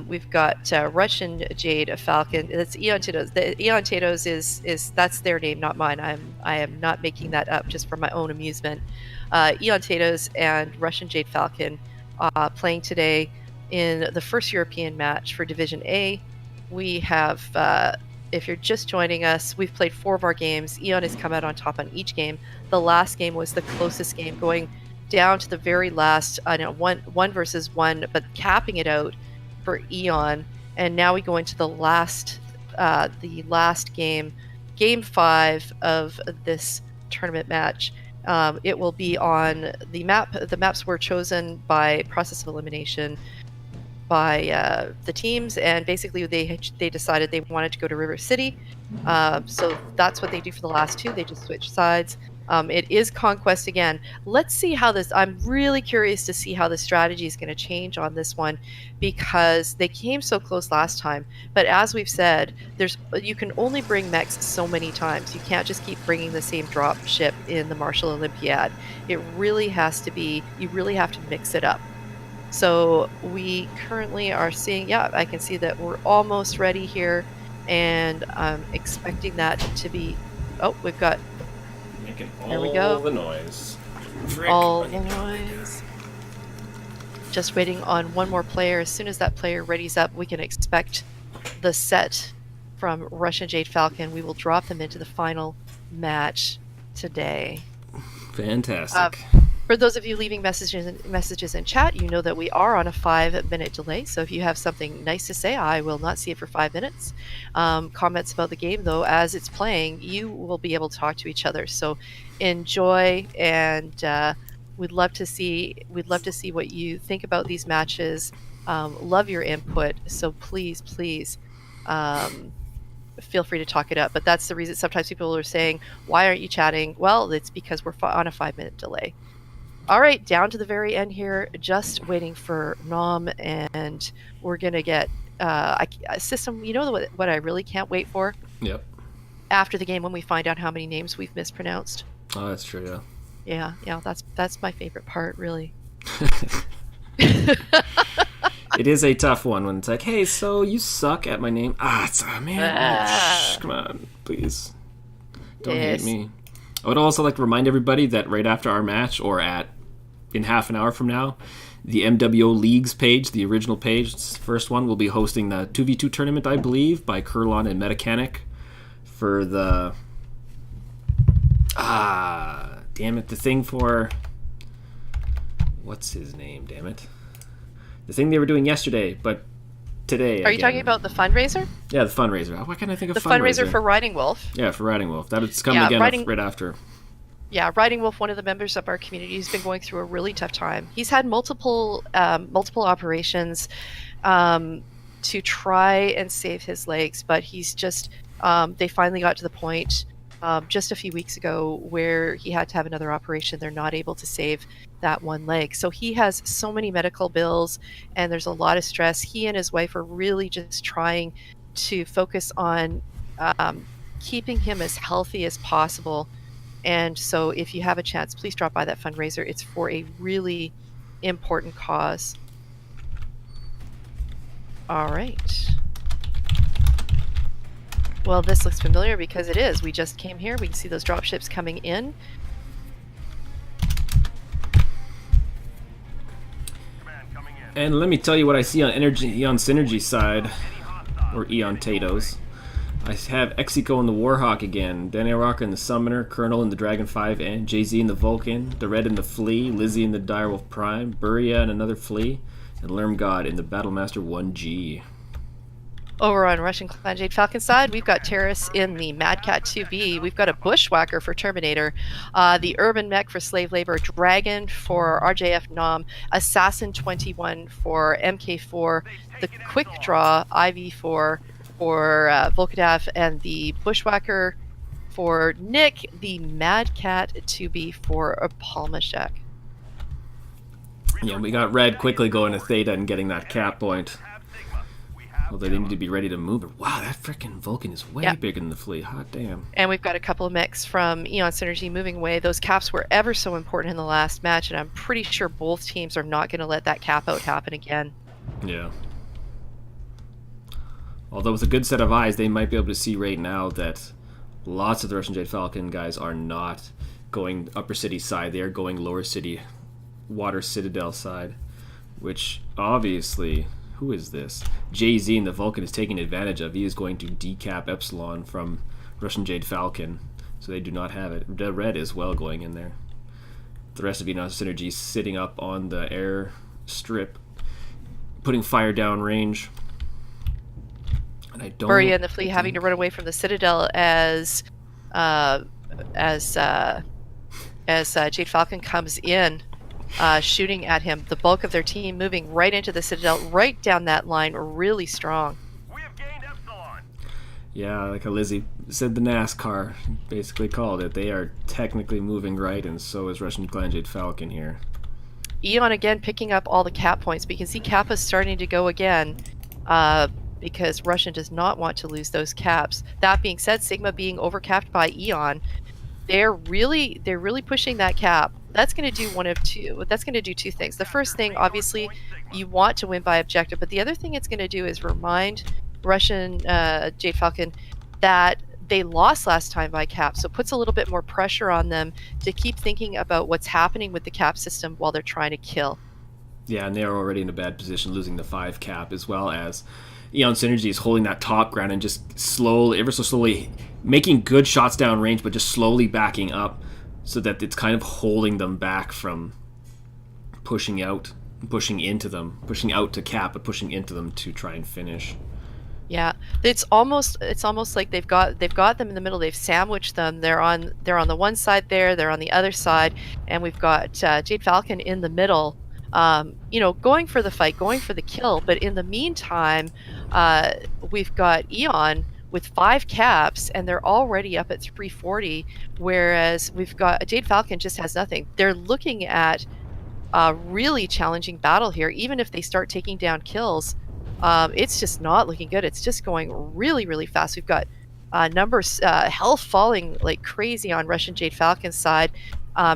We've got Russian Jade, a Falcon. That's EONtatoes. The EONtatoes is that's their name, not mine. I am not making that up just for my own amusement. EONtatoes and Russian Jade Falcon playing today in the first European match for Division A. We have, if you're just joining us, we've played 4 of our games. Eon has come out on top on each game. The last game was the closest game, going down to the very last, one versus one, but capping it out for Eon. And now we go into the last game, game 5 of this tournament match. It will be on the map. The maps were chosen by process of elimination by the teams, and basically they decided they wanted to go to River City. So that's what they do for the last 2. They just switch sides. It is Conquest again. Let's see how this. I'm really curious to see how the strategy is going to change on this one, because they came so close last time. But as we've said, you can only bring mechs so many times. You can't just keep bringing the same drop ship in the Martial Olympiad. It really has to be. You really have to mix it up. So we currently are seeing. Yeah, I can see that we're almost ready here, and I'm expecting that to be. Oh, we've got. There we go. All the noise. All the noise. Just waiting on one more player. As soon as that player readies up, we can expect the set from Russian Jade Falcon. We will drop them into the final match today. Fantastic. For those of you leaving messages in chat, you know that we are on a 5-minute delay. So if you have something nice to say, I will not see it for 5 minutes. Comments about the game, though, as it's playing, you will be able to talk to each other. So enjoy, and we'd love to see what you think about these matches. Love your input. So please, feel free to talk it up. But that's the reason. Sometimes people are saying, "Why aren't you chatting?" Well, it's because we're on a 5-minute delay. All right, down to the very end here, just waiting for Nom, and we're going to get system. You know what I really can't wait for? Yep. After the game, when we find out how many names we've mispronounced. Oh, that's true, yeah. Yeah, that's my favorite part, really. It is a tough one when it's like, hey, so you suck at my name. Man. Come on, please. Don't hate me. I would also like to remind everybody that right after our match, or in half an hour from now, the MWO Leagues page, the original page, first one, will be hosting the 2v2 tournament, I believe, by Kurlon and Metacanic for the... damn it, the thing for... What's his name, damn it? The thing they were doing yesterday, but today. Are you talking about the fundraiser? Yeah, the fundraiser. Why can't I think of the fundraiser for Riding Wolf? Yeah, for Riding Wolf. That's coming again right after. Yeah, Riding Wolf, one of the members of our community, has been going through a really tough time. He's had multiple operations to try and save his legs, but he's just. They finally got to the point just a few weeks ago where he had to have another operation. They're not able to save that one leg. So he has so many medical bills, and there's a lot of stress. He and his wife are really just trying to focus on keeping him as healthy as possible. And so if you have a chance, please drop by that fundraiser. It's for a really important cause. All right. Well, this looks familiar because it is. We just came here. We can see those drop ships coming in. And let me tell you what I see on Synergy side. or EONtatoes. I have Exiko in the Warhawk again, Dan Airwalker in the Summoner, Colonel in the Dragon 5, and Jay-Z in the Vulcan, the Red in the Flea, Lizzie in the Direwolf Prime, Buria in another Flea, and Lermgod in the Battlemaster 1G. Over on Russian Clan Jade Falcon side, we've got Terrace in the Mad Cat 2B. We've got a Bushwhacker for Terminator, the Urban Mech for Slave Labor, Dragon for RJF Nom, Assassin 21 for MK4, the Quick Draw IV4 for Volkadav, and the Bushwhacker for Nick, the Mad Cat 2B for Palmashek. Yeah, we got Red quickly going to Theta and getting that cap point. Although they need to be ready to move it. Wow, that freaking Vulcan is way bigger than the Flea. Hot damn. And we've got a couple of mechs from Eon Synergy moving away. Those caps were ever so important in the last match, and I'm pretty sure both teams are not going to let that cap out happen again. Yeah. Although with a good set of eyes, they might be able to see right now that lots of the Russian Jade Falcon guys are not going upper city side. They are going lower city, water citadel side, which obviously... Who is this? Jay-Z in the Vulcan is taking advantage of. He is going to decap Epsilon from Russian Jade Falcon, so they do not have it. The Red is well going in there. The rest of Eon Synergy sitting up on the air strip, putting fire down range. And I don't. Buria and the Flea having to run away from the Citadel as Jade Falcon comes in. Shooting at him. The bulk of their team moving right into the Citadel, right down that line, really strong. We have gained Epsilon. Yeah, like Lizzie said, the NASCAR basically called it. They are technically moving right, and so is Russian Clan Jade Falcon here. Eon again picking up all the cap points. We can see Kappa's starting to go again because Russian does not want to lose those caps. That being said, Sigma being overcapped by Eon, they're really pushing that cap. That's going to do one of two. That's going to do two things. The first thing, obviously, you want to win by objective, but the other thing it's going to do is remind Russian Jade Falcon that they lost last time by cap, so it puts a little bit more pressure on them to keep thinking about what's happening with the cap system while they're trying to kill. Yeah, and they're already in a bad position, losing the 5 cap, as well as Eon Synergy is holding that top ground and just slowly, ever so slowly, making good shots down range, but just slowly backing up, so that it's kind of holding them back from pushing out to cap, but pushing into them to try and finish. Yeah, it's almost like they've got them in the middle. They've sandwiched them. They're on the one side there. They're on the other side, and we've got Jade Falcon in the middle. Going for the fight, going for the kill. But in the meantime, we've got Eon with 5 caps, and they're already up at 340, whereas we've got Jade Falcon just has nothing. They're looking at a really challenging battle here. Even if they start taking down kills, it's just not looking good. It's just going really, really fast. We've got numbers, health falling like crazy on Russian Jade Falcon's side.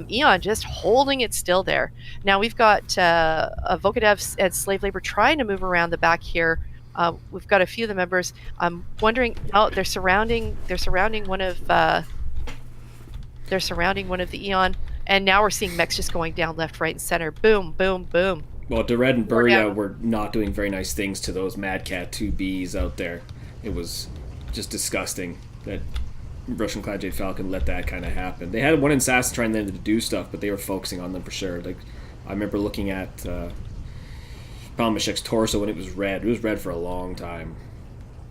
Eon just holding it still there. Now we've got Volkadev and Slave Labor trying to move around the back here. We've got a few of the members. I'm wondering. Oh, they're surrounding one of the Eon, and now we're seeing mechs just going down left, right, and center. Boom, boom, boom. Well, Dered and Buria were not doing very nice things to those Mad Cat 2Bs out there. It was just disgusting that Russian Clan Jade Falcon let that kind of happen. They had one assassin trying to do stuff, but they were focusing on them for sure. Like, I remember looking at Palmashek's torso when it was red. It was red for a long time.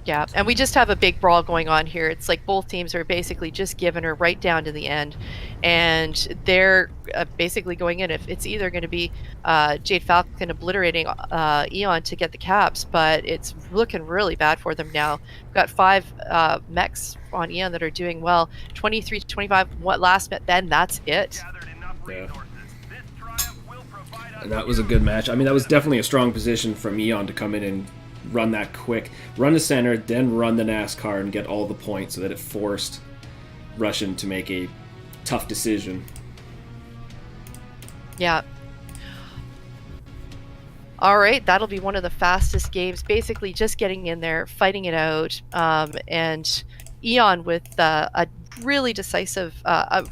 Yeah, and we just have a big brawl going on here. It's like both teams are basically just giving her right down to the end, and they're basically going in. If it's either going to be Jade Falcon obliterating Eon to get the caps, but it's looking really bad for them now. We've got 5 mechs on Eon that are doing well. 23 to 25. What last met? Then that's it. Yeah. And that was a good match. I mean, that was definitely a strong position from Eon to come in and run that quick. Run the center, then run the NASCAR and get all the points so that it forced Russian to make a tough decision. Yeah. All right, that'll be one of the fastest games. Basically, just getting in there, fighting it out, and Eon with a really decisive,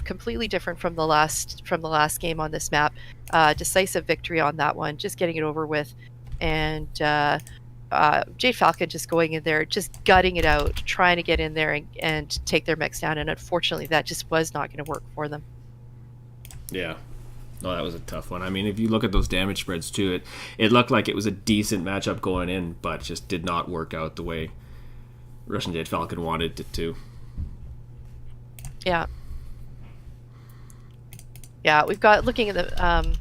completely different from the last game on this map. Decisive victory on that one, just getting it over with, and Jade Falcon just going in there, just gutting it out, trying to get in there and take their mechs down. And unfortunately, that just was not going to work for them. Yeah. No, that was a tough one. I mean, if you look at those damage spreads too, it looked like it was a decent matchup going in, but just did not work out the way Russian Jade Falcon wanted it to. Yeah. Yeah, we've got looking at the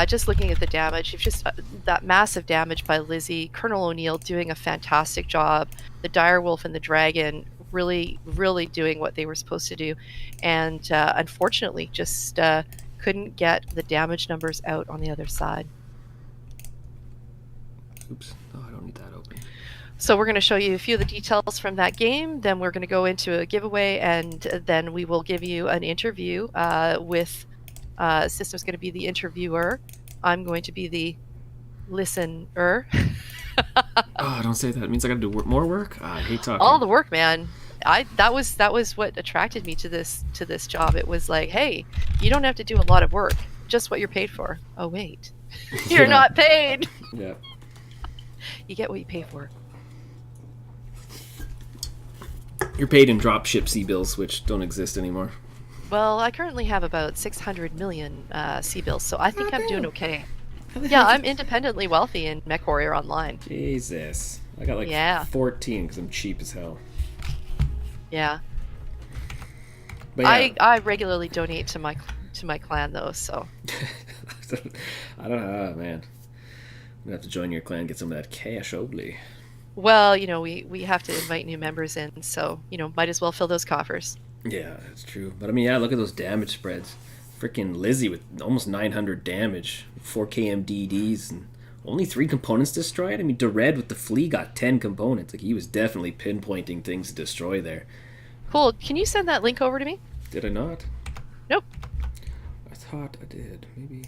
just looking at the damage. You've just that massive damage by Lizzie, Colonel O'Neill doing a fantastic job, the Direwolf and the Dragon really, really doing what they were supposed to do, and unfortunately just couldn't get the damage numbers out on the other side. Oops. Oh, I don't need that open. So we're going to show you a few of the details from that game. Then we're going to go into a giveaway, and then we will give you an interview with System's going to be the interviewer. I'm going to be the listener. Oh, don't say that. It means I got to do more work. I hate talking. All the work, man. That was what attracted me to this job. It was like, hey, you don't have to do a lot of work, just what you're paid for. Oh wait, you're not paid. Yeah. You get what you pay for. You're paid in dropship C-bills, which don't exist anymore. Well, I currently have about 600 million C-bills, so I think I'm doing okay. Yeah, I'm independently wealthy in MechWarrior Online. Jesus. I got like 14 because I'm cheap as hell. Yeah. But yeah. I regularly donate to my clan, though, so... I don't know, man. I'm going to have to join your clan and get some of that cash only. Well, we have to invite new members in, so, might as well fill those coffers. Yeah, that's true. But I mean, yeah, look at those damage spreads. Freaking Lizzie with almost 900 damage, 4 KMDDs, and only 3 components destroyed. I mean, Dered with the flea got 10 components. Like, he was definitely pinpointing things to destroy there. Cool. Can you send that link over to me? Did I not? Nope. I thought I did. Maybe.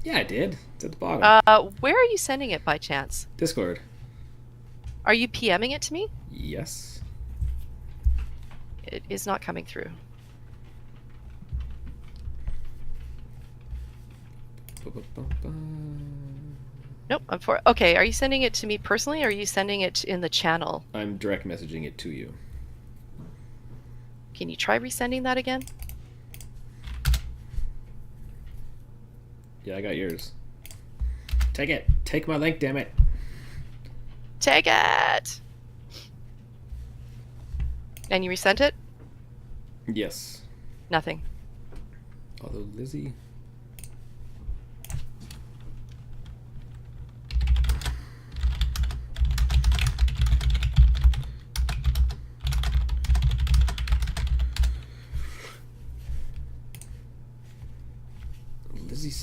Yeah, I did. It's at the bottom. Where are you sending it by chance? Discord. Are you PMing it to me? Yes. It is not coming through. Nope. Okay, are you sending it to me personally, or are you sending it in the channel? I'm direct messaging it to you. Can you try resending that again? Yeah, I got yours. Take it. Take my link, damn it. Take it! And you resent it? Yes. Nothing. Although Lizzie...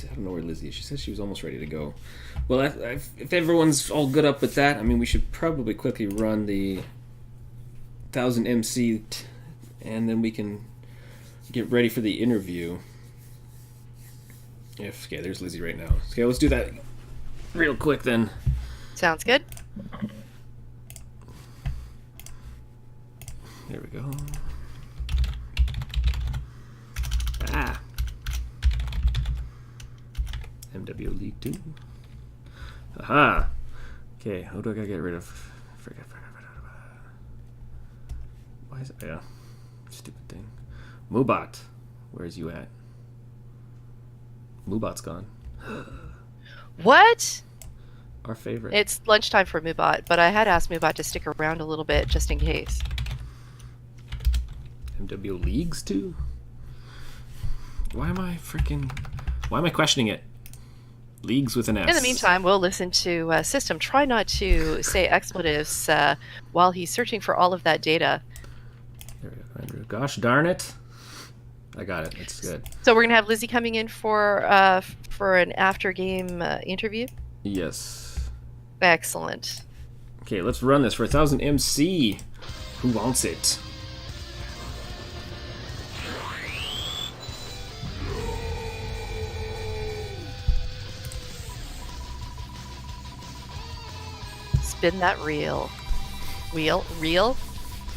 I don't know where Lizzie is. She said she was almost ready to go. Well, if everyone's all good up with that, I mean, we should probably quickly run the 1000 MC, and then we can get ready for the interview. Okay, there's Lizzie right now. Okay, let's do that real quick then. Sounds good. There we go. Ah. MW League 2. Aha! Okay, who do I gotta get rid of? Forget. Why is it? Yeah. Stupid thing. Moobot. Where's you at? Moobot's gone. What? Our favorite. It's lunchtime for Moobot, but I had asked Moobot to stick around a little bit just in case. MW Leagues 2? Why am I questioning it? Leagues with an S. In the meantime, we'll listen to System. Try not to say expletives while he's searching for all of that data. There we go, Andrew. Gosh darn it. I got it. It's good. So we're going to have Lizzie coming in for an after-game interview? Yes. Excellent. Okay, let's run this for 1000 MC. Who wants it? Spin that reel. Reel?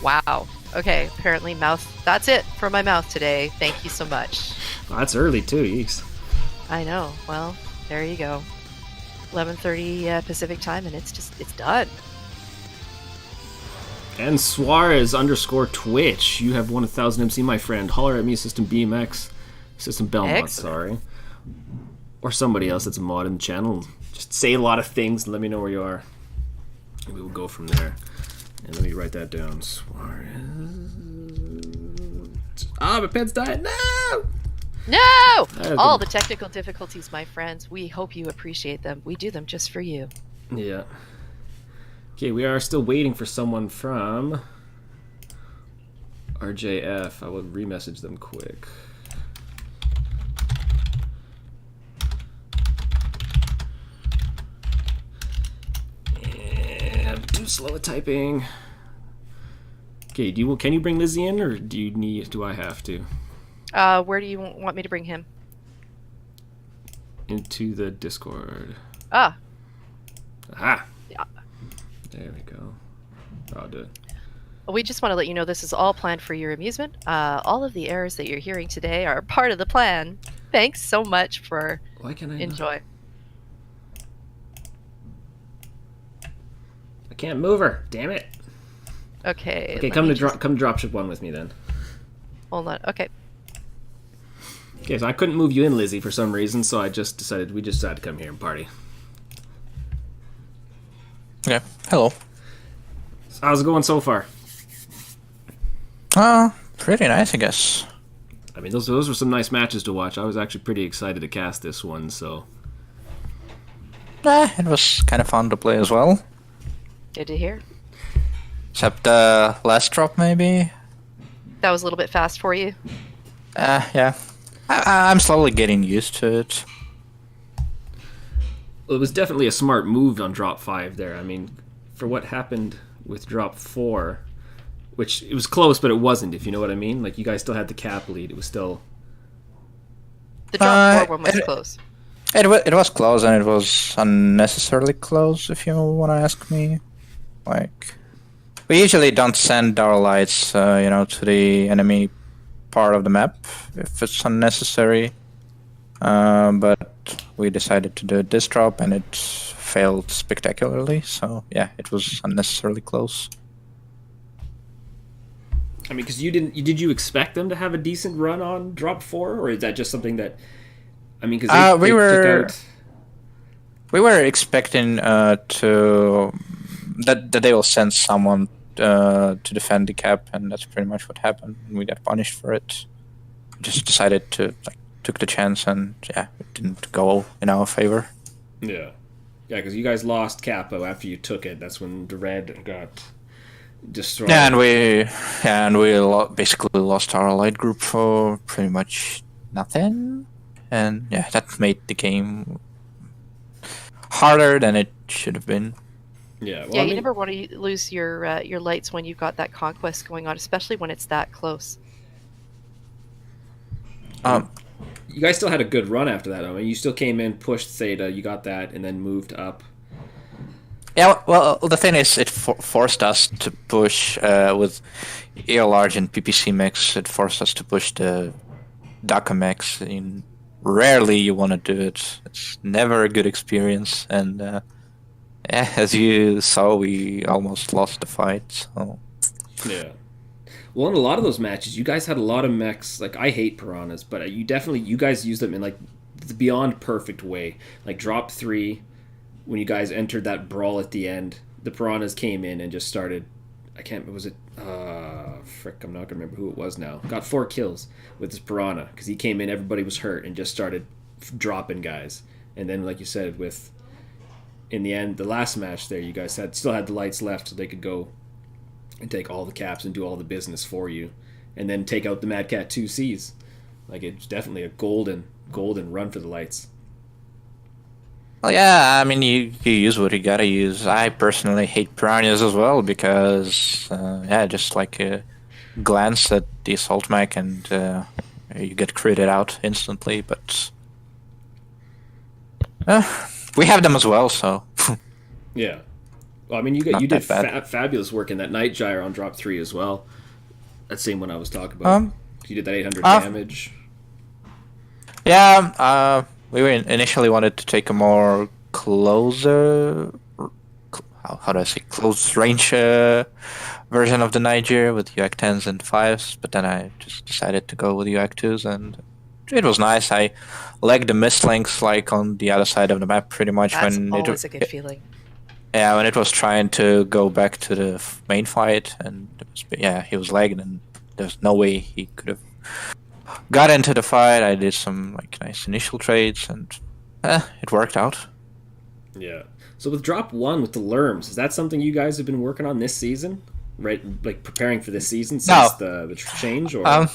Wow. Okay, apparently mouth. That's it for my mouth today. Thank you so much. Well, that's early too, yeeks. I know. Well, there you go. 11:30 Pacific time, and it's done. And Suarez _ Twitch. You have won 1,000 MC, my friend. Holler at me, System BMX. System Belmont, sorry. Or somebody else that's a mod in the channel. Just say a lot of things and let me know where you are. And we will go from there. And let me write that down. Suarez. Ah, my pen's died. No! No! All the technical difficulties, my friends. We hope you appreciate them. We do them just for you. Yeah. Okay, we are still waiting for someone from RJF. I will remessage them quick. And too slow at typing. Okay, can you bring Lizzie in, or do I have to? Where do you want me to bring him? Into the Discord. Ah. Aha. Yeah. There we go. I'll do it. We just want to let you know this is all planned for your amusement. All of the errors that you're hearing today are part of the plan. Thanks so much for enjoy. I can't move her. Damn it. Okay. Okay, come dropship one with me then. Hold on. Okay. Okay, so I couldn't move you in, Lizzie, for some reason, so we just decided to come here and party. Yeah. Hello. So how's it going so far? Pretty nice, I guess. I mean, those were some nice matches to watch. I was actually pretty excited to cast this one, so... It was kind of fun to play as well. Good to hear. Except the last drop, maybe? That was a little bit fast for you? Yeah. I'm slowly getting used to it. Well, it was definitely a smart move on drop 5 there. I mean, for what happened with drop 4, which it was close, but it wasn't, if you know what I mean. Like, you guys still had the cap lead. It was still... The drop 4 one was close. It was close, and it was unnecessarily close, if you want to ask me. Like, we usually don't send our lights, to the enemy part of the map if it's unnecessary. But we decided to do this drop, and it failed spectacularly. So yeah, it was unnecessarily close. I mean, because did you expect them to have a decent run on drop 4, or is that just something that? I mean, because we were expecting that they will send someone to defend the cap, and that's pretty much what happened. We got punished for it. Just decided to took the chance, and yeah, it didn't go in our favor. Yeah, because you guys lost Capo after you took it. That's when the red got destroyed. Yeah, and we basically lost our light group for pretty much nothing, and yeah, that made the game harder than it should have been. Yeah, well, you never want to lose your lights when you've got that conquest going on, especially when it's that close. You guys still had a good run after that. I mean, you still came in, pushed Theta, you got that, and then moved up. Yeah, well, the thing is, it forced us to push with EO large and PPC mix. It forced us to push the DACA mix. Rarely you want to do it. It's never a good experience, and as you saw, we almost lost the fight. So yeah. Well, in a lot of those matches, you guys had a lot of mechs. Like, I hate piranhas, but you guys used them in like the beyond perfect way. Like drop 3, when you guys entered that brawl at the end, the piranhas came in and just started. I'm not gonna remember who it was now. Got 4 kills with this piranha because he came in, everybody was hurt, and just started dropping guys. And then, like you said, in the end, the last match there, you guys still had the lights left, so they could go and take all the caps and do all the business for you, and then take out the Mad Cat 2Cs. Like, it's definitely a golden run for the lights. Well, yeah, I mean, you use what you gotta use. I personally hate piranhas as well because, just like a glance at the assault mech and you get critted out instantly, but we have them as well, so... Yeah. Well, I mean, you did fabulous work in that night gyre on drop 3 as well. That same one I was talking about. You did that 800 damage. Yeah, we initially wanted to take a more closer. How do I say close range version of the Niger with UAC 10s and 5s, but then I just decided to go with UAC 2s, and it was nice. I legged the mist links like on the other side of the map pretty much. That's always a good feeling. Yeah, when it was trying to go back to the main fight, and he was lagging, and there's no way he could have got into the fight. I did some like nice initial trades, and it worked out. Yeah. So with drop 1 with the Lerms, is that something you guys have been working on this season? Right, like preparing for this season since the change, or?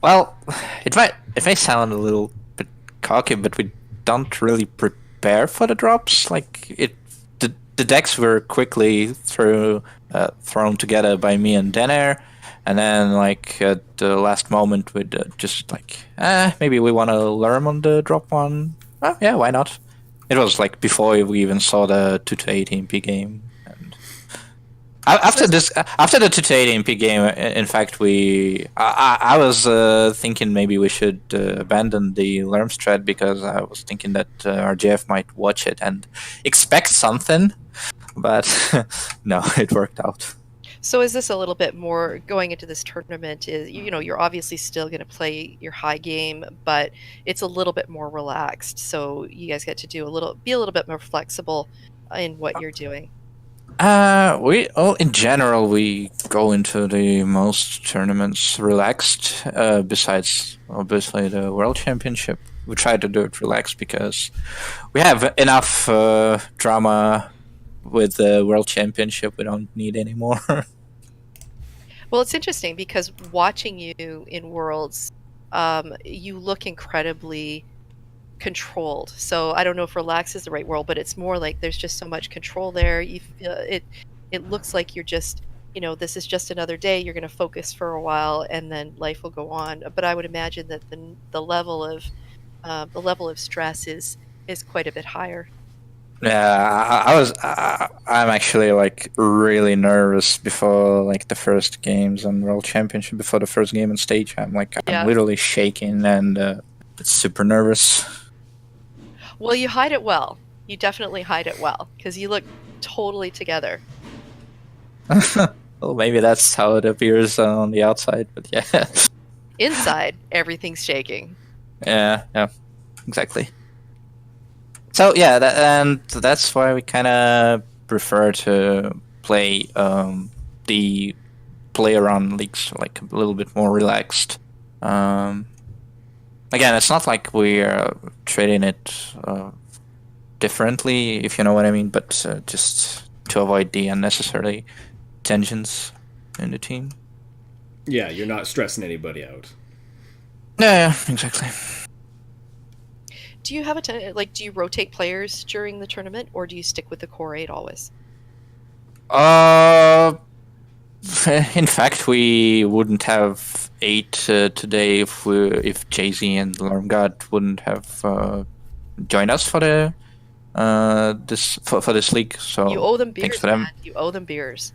Well, it may sound a little bit cocky, but we don't really prepare for the drops. Like the decks were quickly thrown together by me and Denair, and then like at the last moment we'd just like maybe we want to learn on the drop 1. Oh, yeah, why not? It was like before we even saw the 2-8 EMP game. And after the 2-8 EMP game, in fact, I was thinking maybe we should abandon the Lerms thread, because I was thinking that RGF might watch it and expect something, but no, it worked out. So is this a little bit more going into this tournament? Is you're obviously still going to play your high game, but it's a little bit more relaxed. So you guys get to be a little bit more flexible in what you're doing. In general we go into the most tournaments relaxed. Besides obviously the World Championship, we try to do it relaxed because we have enough drama with the World Championship. We don't need any more. Well, it's interesting because watching you in Worlds, you look incredibly controlled. So I don't know if relax is the right word, but it's more like there's just so much control there. You feel it looks like you're just, this is just another day. You're going to focus for a while, and then life will go on. But I would imagine that the level of stress is quite a bit higher. Yeah, I'm actually like really nervous before like the first games on World Championship, before the first game on stage. I'm literally shaking, and it's super nervous. Well, you hide it well. You definitely hide it well, because you look totally together. Well, maybe that's how it appears on the outside, but yeah. Inside, everything's shaking. Yeah, exactly. So yeah, and that's why we kind of prefer to play the play-around leagues like a little bit more relaxed. Again, it's not like we are treating it differently, if you know what I mean, but just to avoid the unnecessary tensions in the team. Yeah, you're not stressing anybody out. Yeah, exactly. Do you have do you rotate players during the tournament, or do you stick with the core 8 always? In fact, we wouldn't have 8 today if Jay-Z and Lermgard wouldn't have joined us for the for this league. So you owe them beers, thanks for them. man. You owe them beers.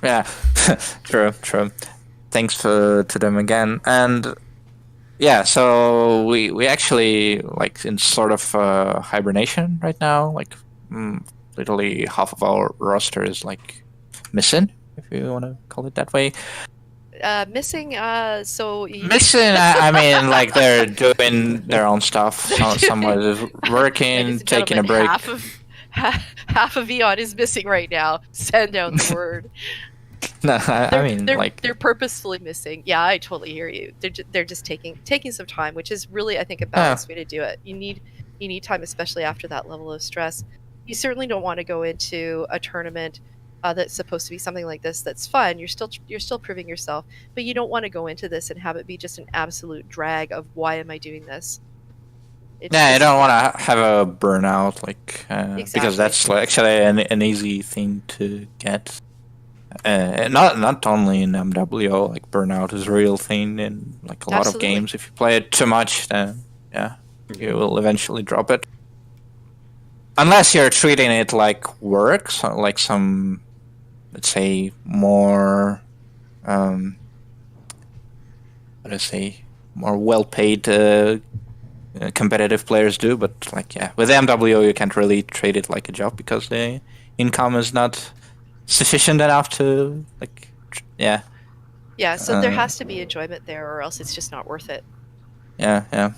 Yeah, true. Thanks to them again. And yeah, so we actually like in sort of hibernation right now. Like literally half of our roster is like missing, if you want to call it that way. Missing. So missing. I mean, like they're doing their own stuff. Someone is working, taking a break. Half of EON is missing right now. Send down the word. No, I mean, they're purposefully missing. Yeah, I totally hear you. They're just taking some time, which is really, I think, a balanced way to do it. You need time, especially after that level of stress. You certainly don't want to go into a tournament that's supposed to be something like this. That's fun. You're still proving yourself, but you don't want to go into this and have it be just an absolute drag of why am I doing this? You don't want to have a burnout, exactly. Because that's actually an easy thing to get. Not only in MWO, like burnout is a real thing in like a lot of games. If you play it too much, then you will eventually drop it. Unless you're treating it like work, so like some, let's say, more, more well-paid competitive players do. But like, yeah, with MWO you can't really treat it like a job because the income is not sufficient enough to like, yeah. Yeah, so there has to be enjoyment there, or else it's just not worth it. Yeah.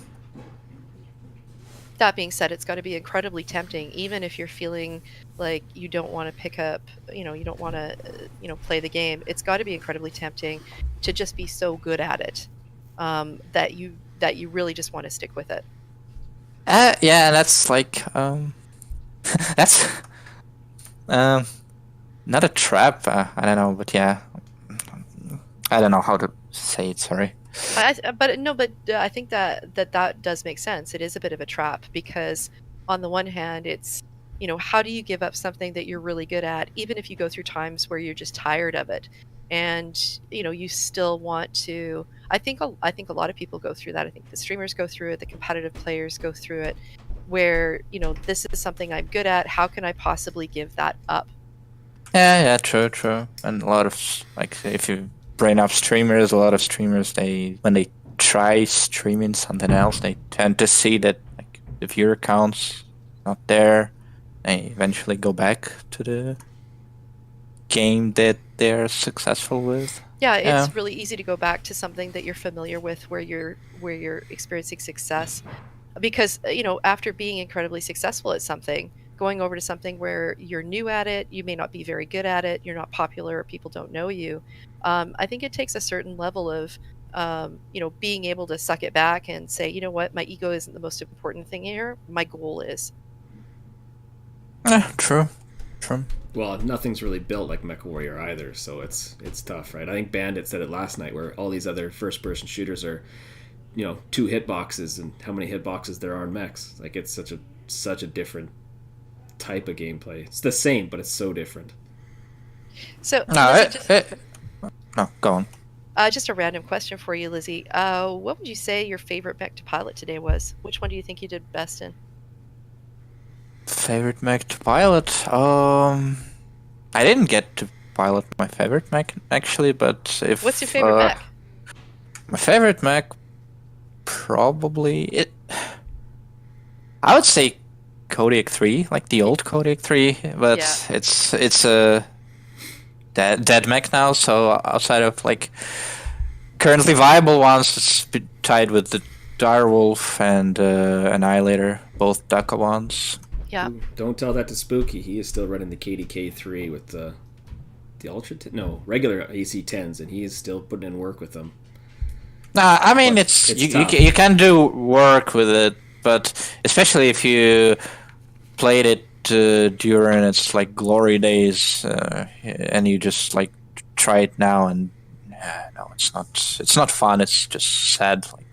That being said, it's got to be incredibly tempting, even if you're feeling like you don't want to pick up, you don't want to, play the game. It's got to be incredibly tempting to just be so good at it that you really just want to stick with it. Yeah, that's like that's not a trap. I don't know, but yeah, I don't know how to say it. Sorry. But I think that does make sense. It is a bit of a trap because on the one hand, it's, how do you give up something that you're really good at, even if you go through times where you're just tired of it, and you still want to. I think a lot of people go through that. I think the streamers go through it, the competitive players go through it, where this is something I'm good at. How can I possibly give that up? Yeah, true. And a lot of like, if you bring up streamers, a lot of streamers, when they try streaming something else, they tend to see that like the viewer count's not there. They eventually go back to the game that they're successful with. Yeah, it's really easy to go back to something that you're familiar with, where you're experiencing success, because after being incredibly successful at something, going over to something where you're new at it, you may not be very good at it, you're not popular, or people don't know you. I think it takes a certain level of being able to suck it back and say, you know what, my ego isn't the most important thing here, my goal is. True. Well, nothing's really built like MechWarrior either, so it's tough, right? I think Bandit said it last night, where all these other first-person shooters are, 2 hitboxes, and how many hitboxes there are in mechs. Like, it's such a different type of gameplay. It's the same, but it's so different. So no, go on. Just a random question for you, Lizzie. What would you say your favorite mech to pilot today was? Which one do you think you did best in? Favorite mech to pilot? I didn't get to pilot my favorite mech actually, but if what's your favorite mech? My favorite mech, probably I would say Kodiak 3, like the old Kodiak 3, but Yeah. it's a dead mech now. So outside of like currently viable ones, it's tied with the Direwolf and Annihilator, both Daka ones. Yeah. Ooh, don't tell that to Spooky. He is still running the KDK3 with the regular AC10s, and he is still putting in work with them. Nah, I mean, But you can do work with it, but especially if you played it during its like glory days, and you just like try it now, and no, it's not fun. It's just sad, like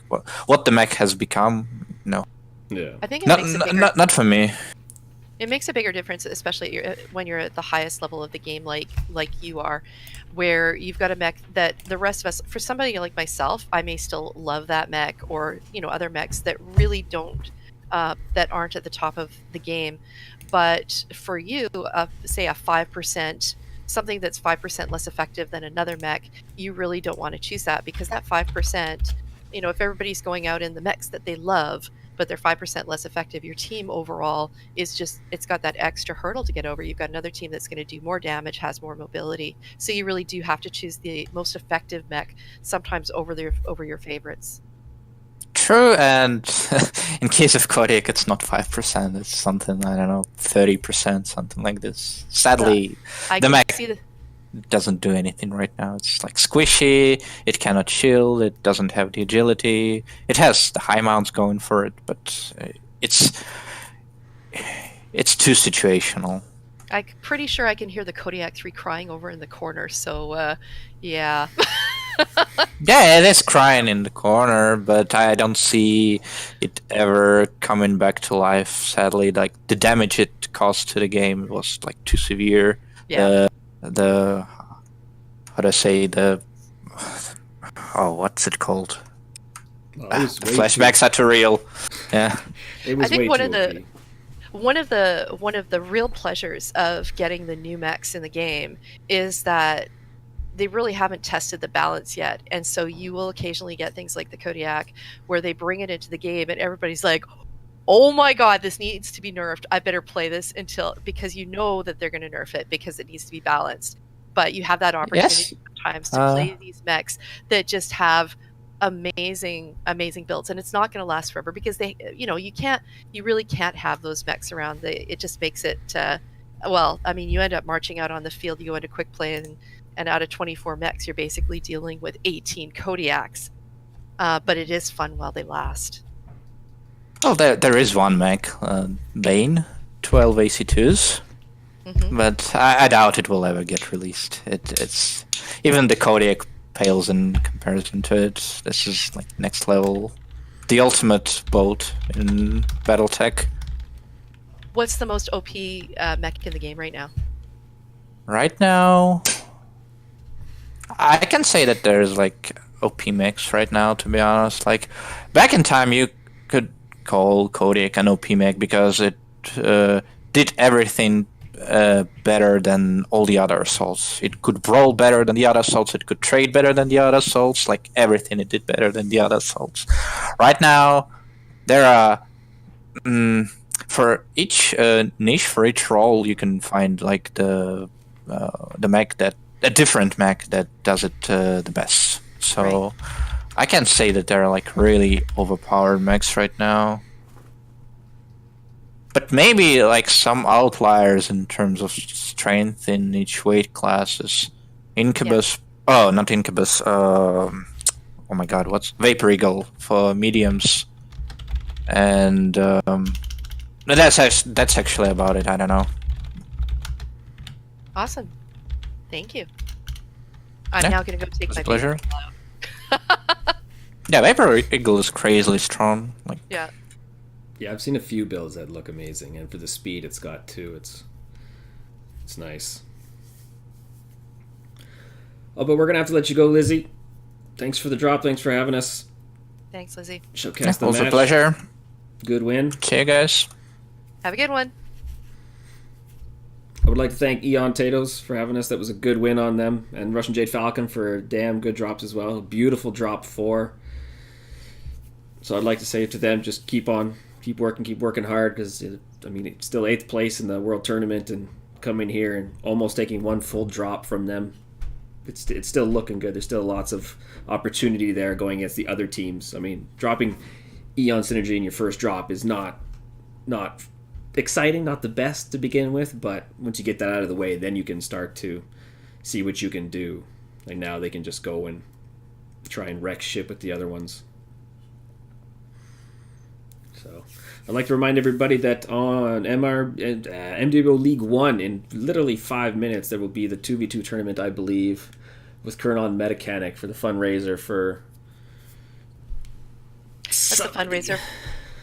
what the mech has become. No. Yeah. I think it not for me. It makes a bigger difference, especially when you're at the highest level of the game, like you are, where you've got a mech that the rest of us, for somebody like myself, I may still love that mech, or other mechs that really don't, that aren't at the top of the game. But for you, say a 5%, something that's 5% less effective than another mech, you really don't want to choose that, because that 5%, if everybody's going out in the mechs that they love, but they're 5% less effective, your team overall it's got that extra hurdle to get over. You've got another team that's going to do more damage, has more mobility. So you really do have to choose the most effective mech, sometimes over your favorites. True, and in case of Kodiak, it's not 5%, it's something, I don't know, 30%, something like this. Sadly, the mech doesn't do anything right now. It's like squishy, it cannot shield, it doesn't have the agility. It has the high mounts going for it, but it's too situational. I'm pretty sure I can hear the Kodiak 3 crying over in the corner, so yeah. Yeah, it is crying in the corner, but I don't see it ever coming back to life, sadly. Like, the damage it caused to the game was like too severe. Yeah. What's it called? Well, the flashbacks are too real. Yeah. It was I think one of the real pleasures of getting the new mechs in the game is that they really haven't tested the balance yet. And so you will occasionally get things like the Kodiak where they bring it into the game and everybody's like, oh my God, this needs to be nerfed. I better play this because you know that they're going to nerf it because it needs to be balanced. But you have that opportunity sometimes to play these mechs that just have amazing builds, and it's not going to last forever because you really can't have those mechs around. It just makes it you end up marching out on the field, you go into quick play, and out of 24 mechs you're basically dealing with 18 Kodiaks, but it is fun while they last. Oh, there is one mech, Bane, 12 AC2s, but I doubt it will ever get released. It's even the Kodiak pales in comparison to it. This is like next level, the ultimate boat in BattleTech. What's the most OP mech in the game right now? Right now, I can say that there's like OP mechs right now, to be honest. Like, back in time, you could call Kodiak an OP mech because it did everything better than all the other assaults. It could roll better than the other assaults, it could trade better than the other assaults, like everything it did better than the other assaults. Right now, there are... for each niche, for each role, you can find like the mech a different mech that does it the best. So right. I can't say that there are like really overpowered mechs right now, but maybe like some outliers in terms of strength in each weight classes. Incubus, not Incubus. Oh my God, what's Vapor Eagle for mediums, and that's actually about it. I don't know. Awesome. Thank you. I'm now going to go take my pleasure. Yeah, Vapor Eagle is crazily strong. Like, yeah, I've seen a few builds that look amazing, and for the speed it's got too, it's nice. Oh, but we're gonna have to let you go, Lizzie. Thanks for the drop. Thanks for having us. Thanks, Lizzie. Showcase the also match. Pleasure. Good win. See you guys. Have a good one. I would like to thank EONtatoes for having us. That was a good win on them. And Russian Jade Falcon for damn good drops as well. Beautiful drop 4. So I'd like to say to them, just keep working hard, because it's still 8th place in the World Tournament, and coming here and almost taking one full drop from them. It's still looking good. There's still lots of opportunity there going against the other teams. I mean, dropping Eon Synergy in your first drop is not exciting, not the best to begin with, but once you get that out of the way, then you can start to see what you can do. Like now they can just go and try and wreck shit with the other ones. So I'd like to remind everybody that on MWO League 1 in literally 5 minutes there will be the 2v2 tournament, I believe, with Kurnon Metacanic for the fundraiser for...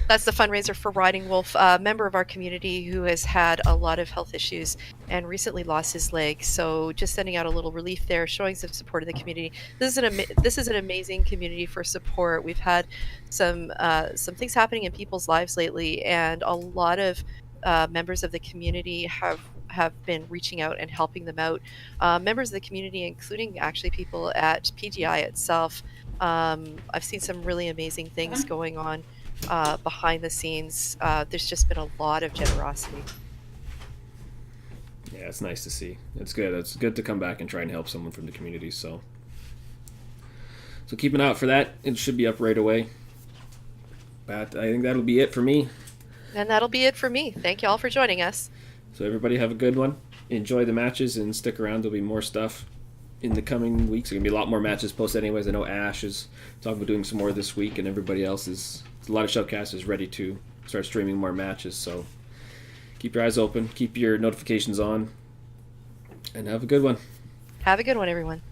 That's the fundraiser for Riding Wolf, a member of our community who has had a lot of health issues and recently lost his leg. So just sending out a little relief there, showing some support in the community. This is an amazing community for support. We've had some things happening in people's lives lately, and a lot of members of the community have been reaching out and helping them out. Members of the community, including actually people at PGI itself. I've seen some really amazing things going on behind the scenes. There's just been a lot of generosity. Yeah, it's nice to see. It's good. It's good to come back and try and help someone from the community. So keep an eye out for that. It should be up right away. But I think that'll be it for me. And that'll be it for me. Thank you all for joining us. So everybody have a good one. Enjoy the matches and stick around. There'll be more stuff in the coming weeks. There's going to be a lot more matches posted anyways. I know Ash is talking about doing some more this week, and everybody else is... A lot of showcasters ready to start streaming more matches, so keep your eyes open, keep your notifications on, and have a good one. Have a good one, everyone.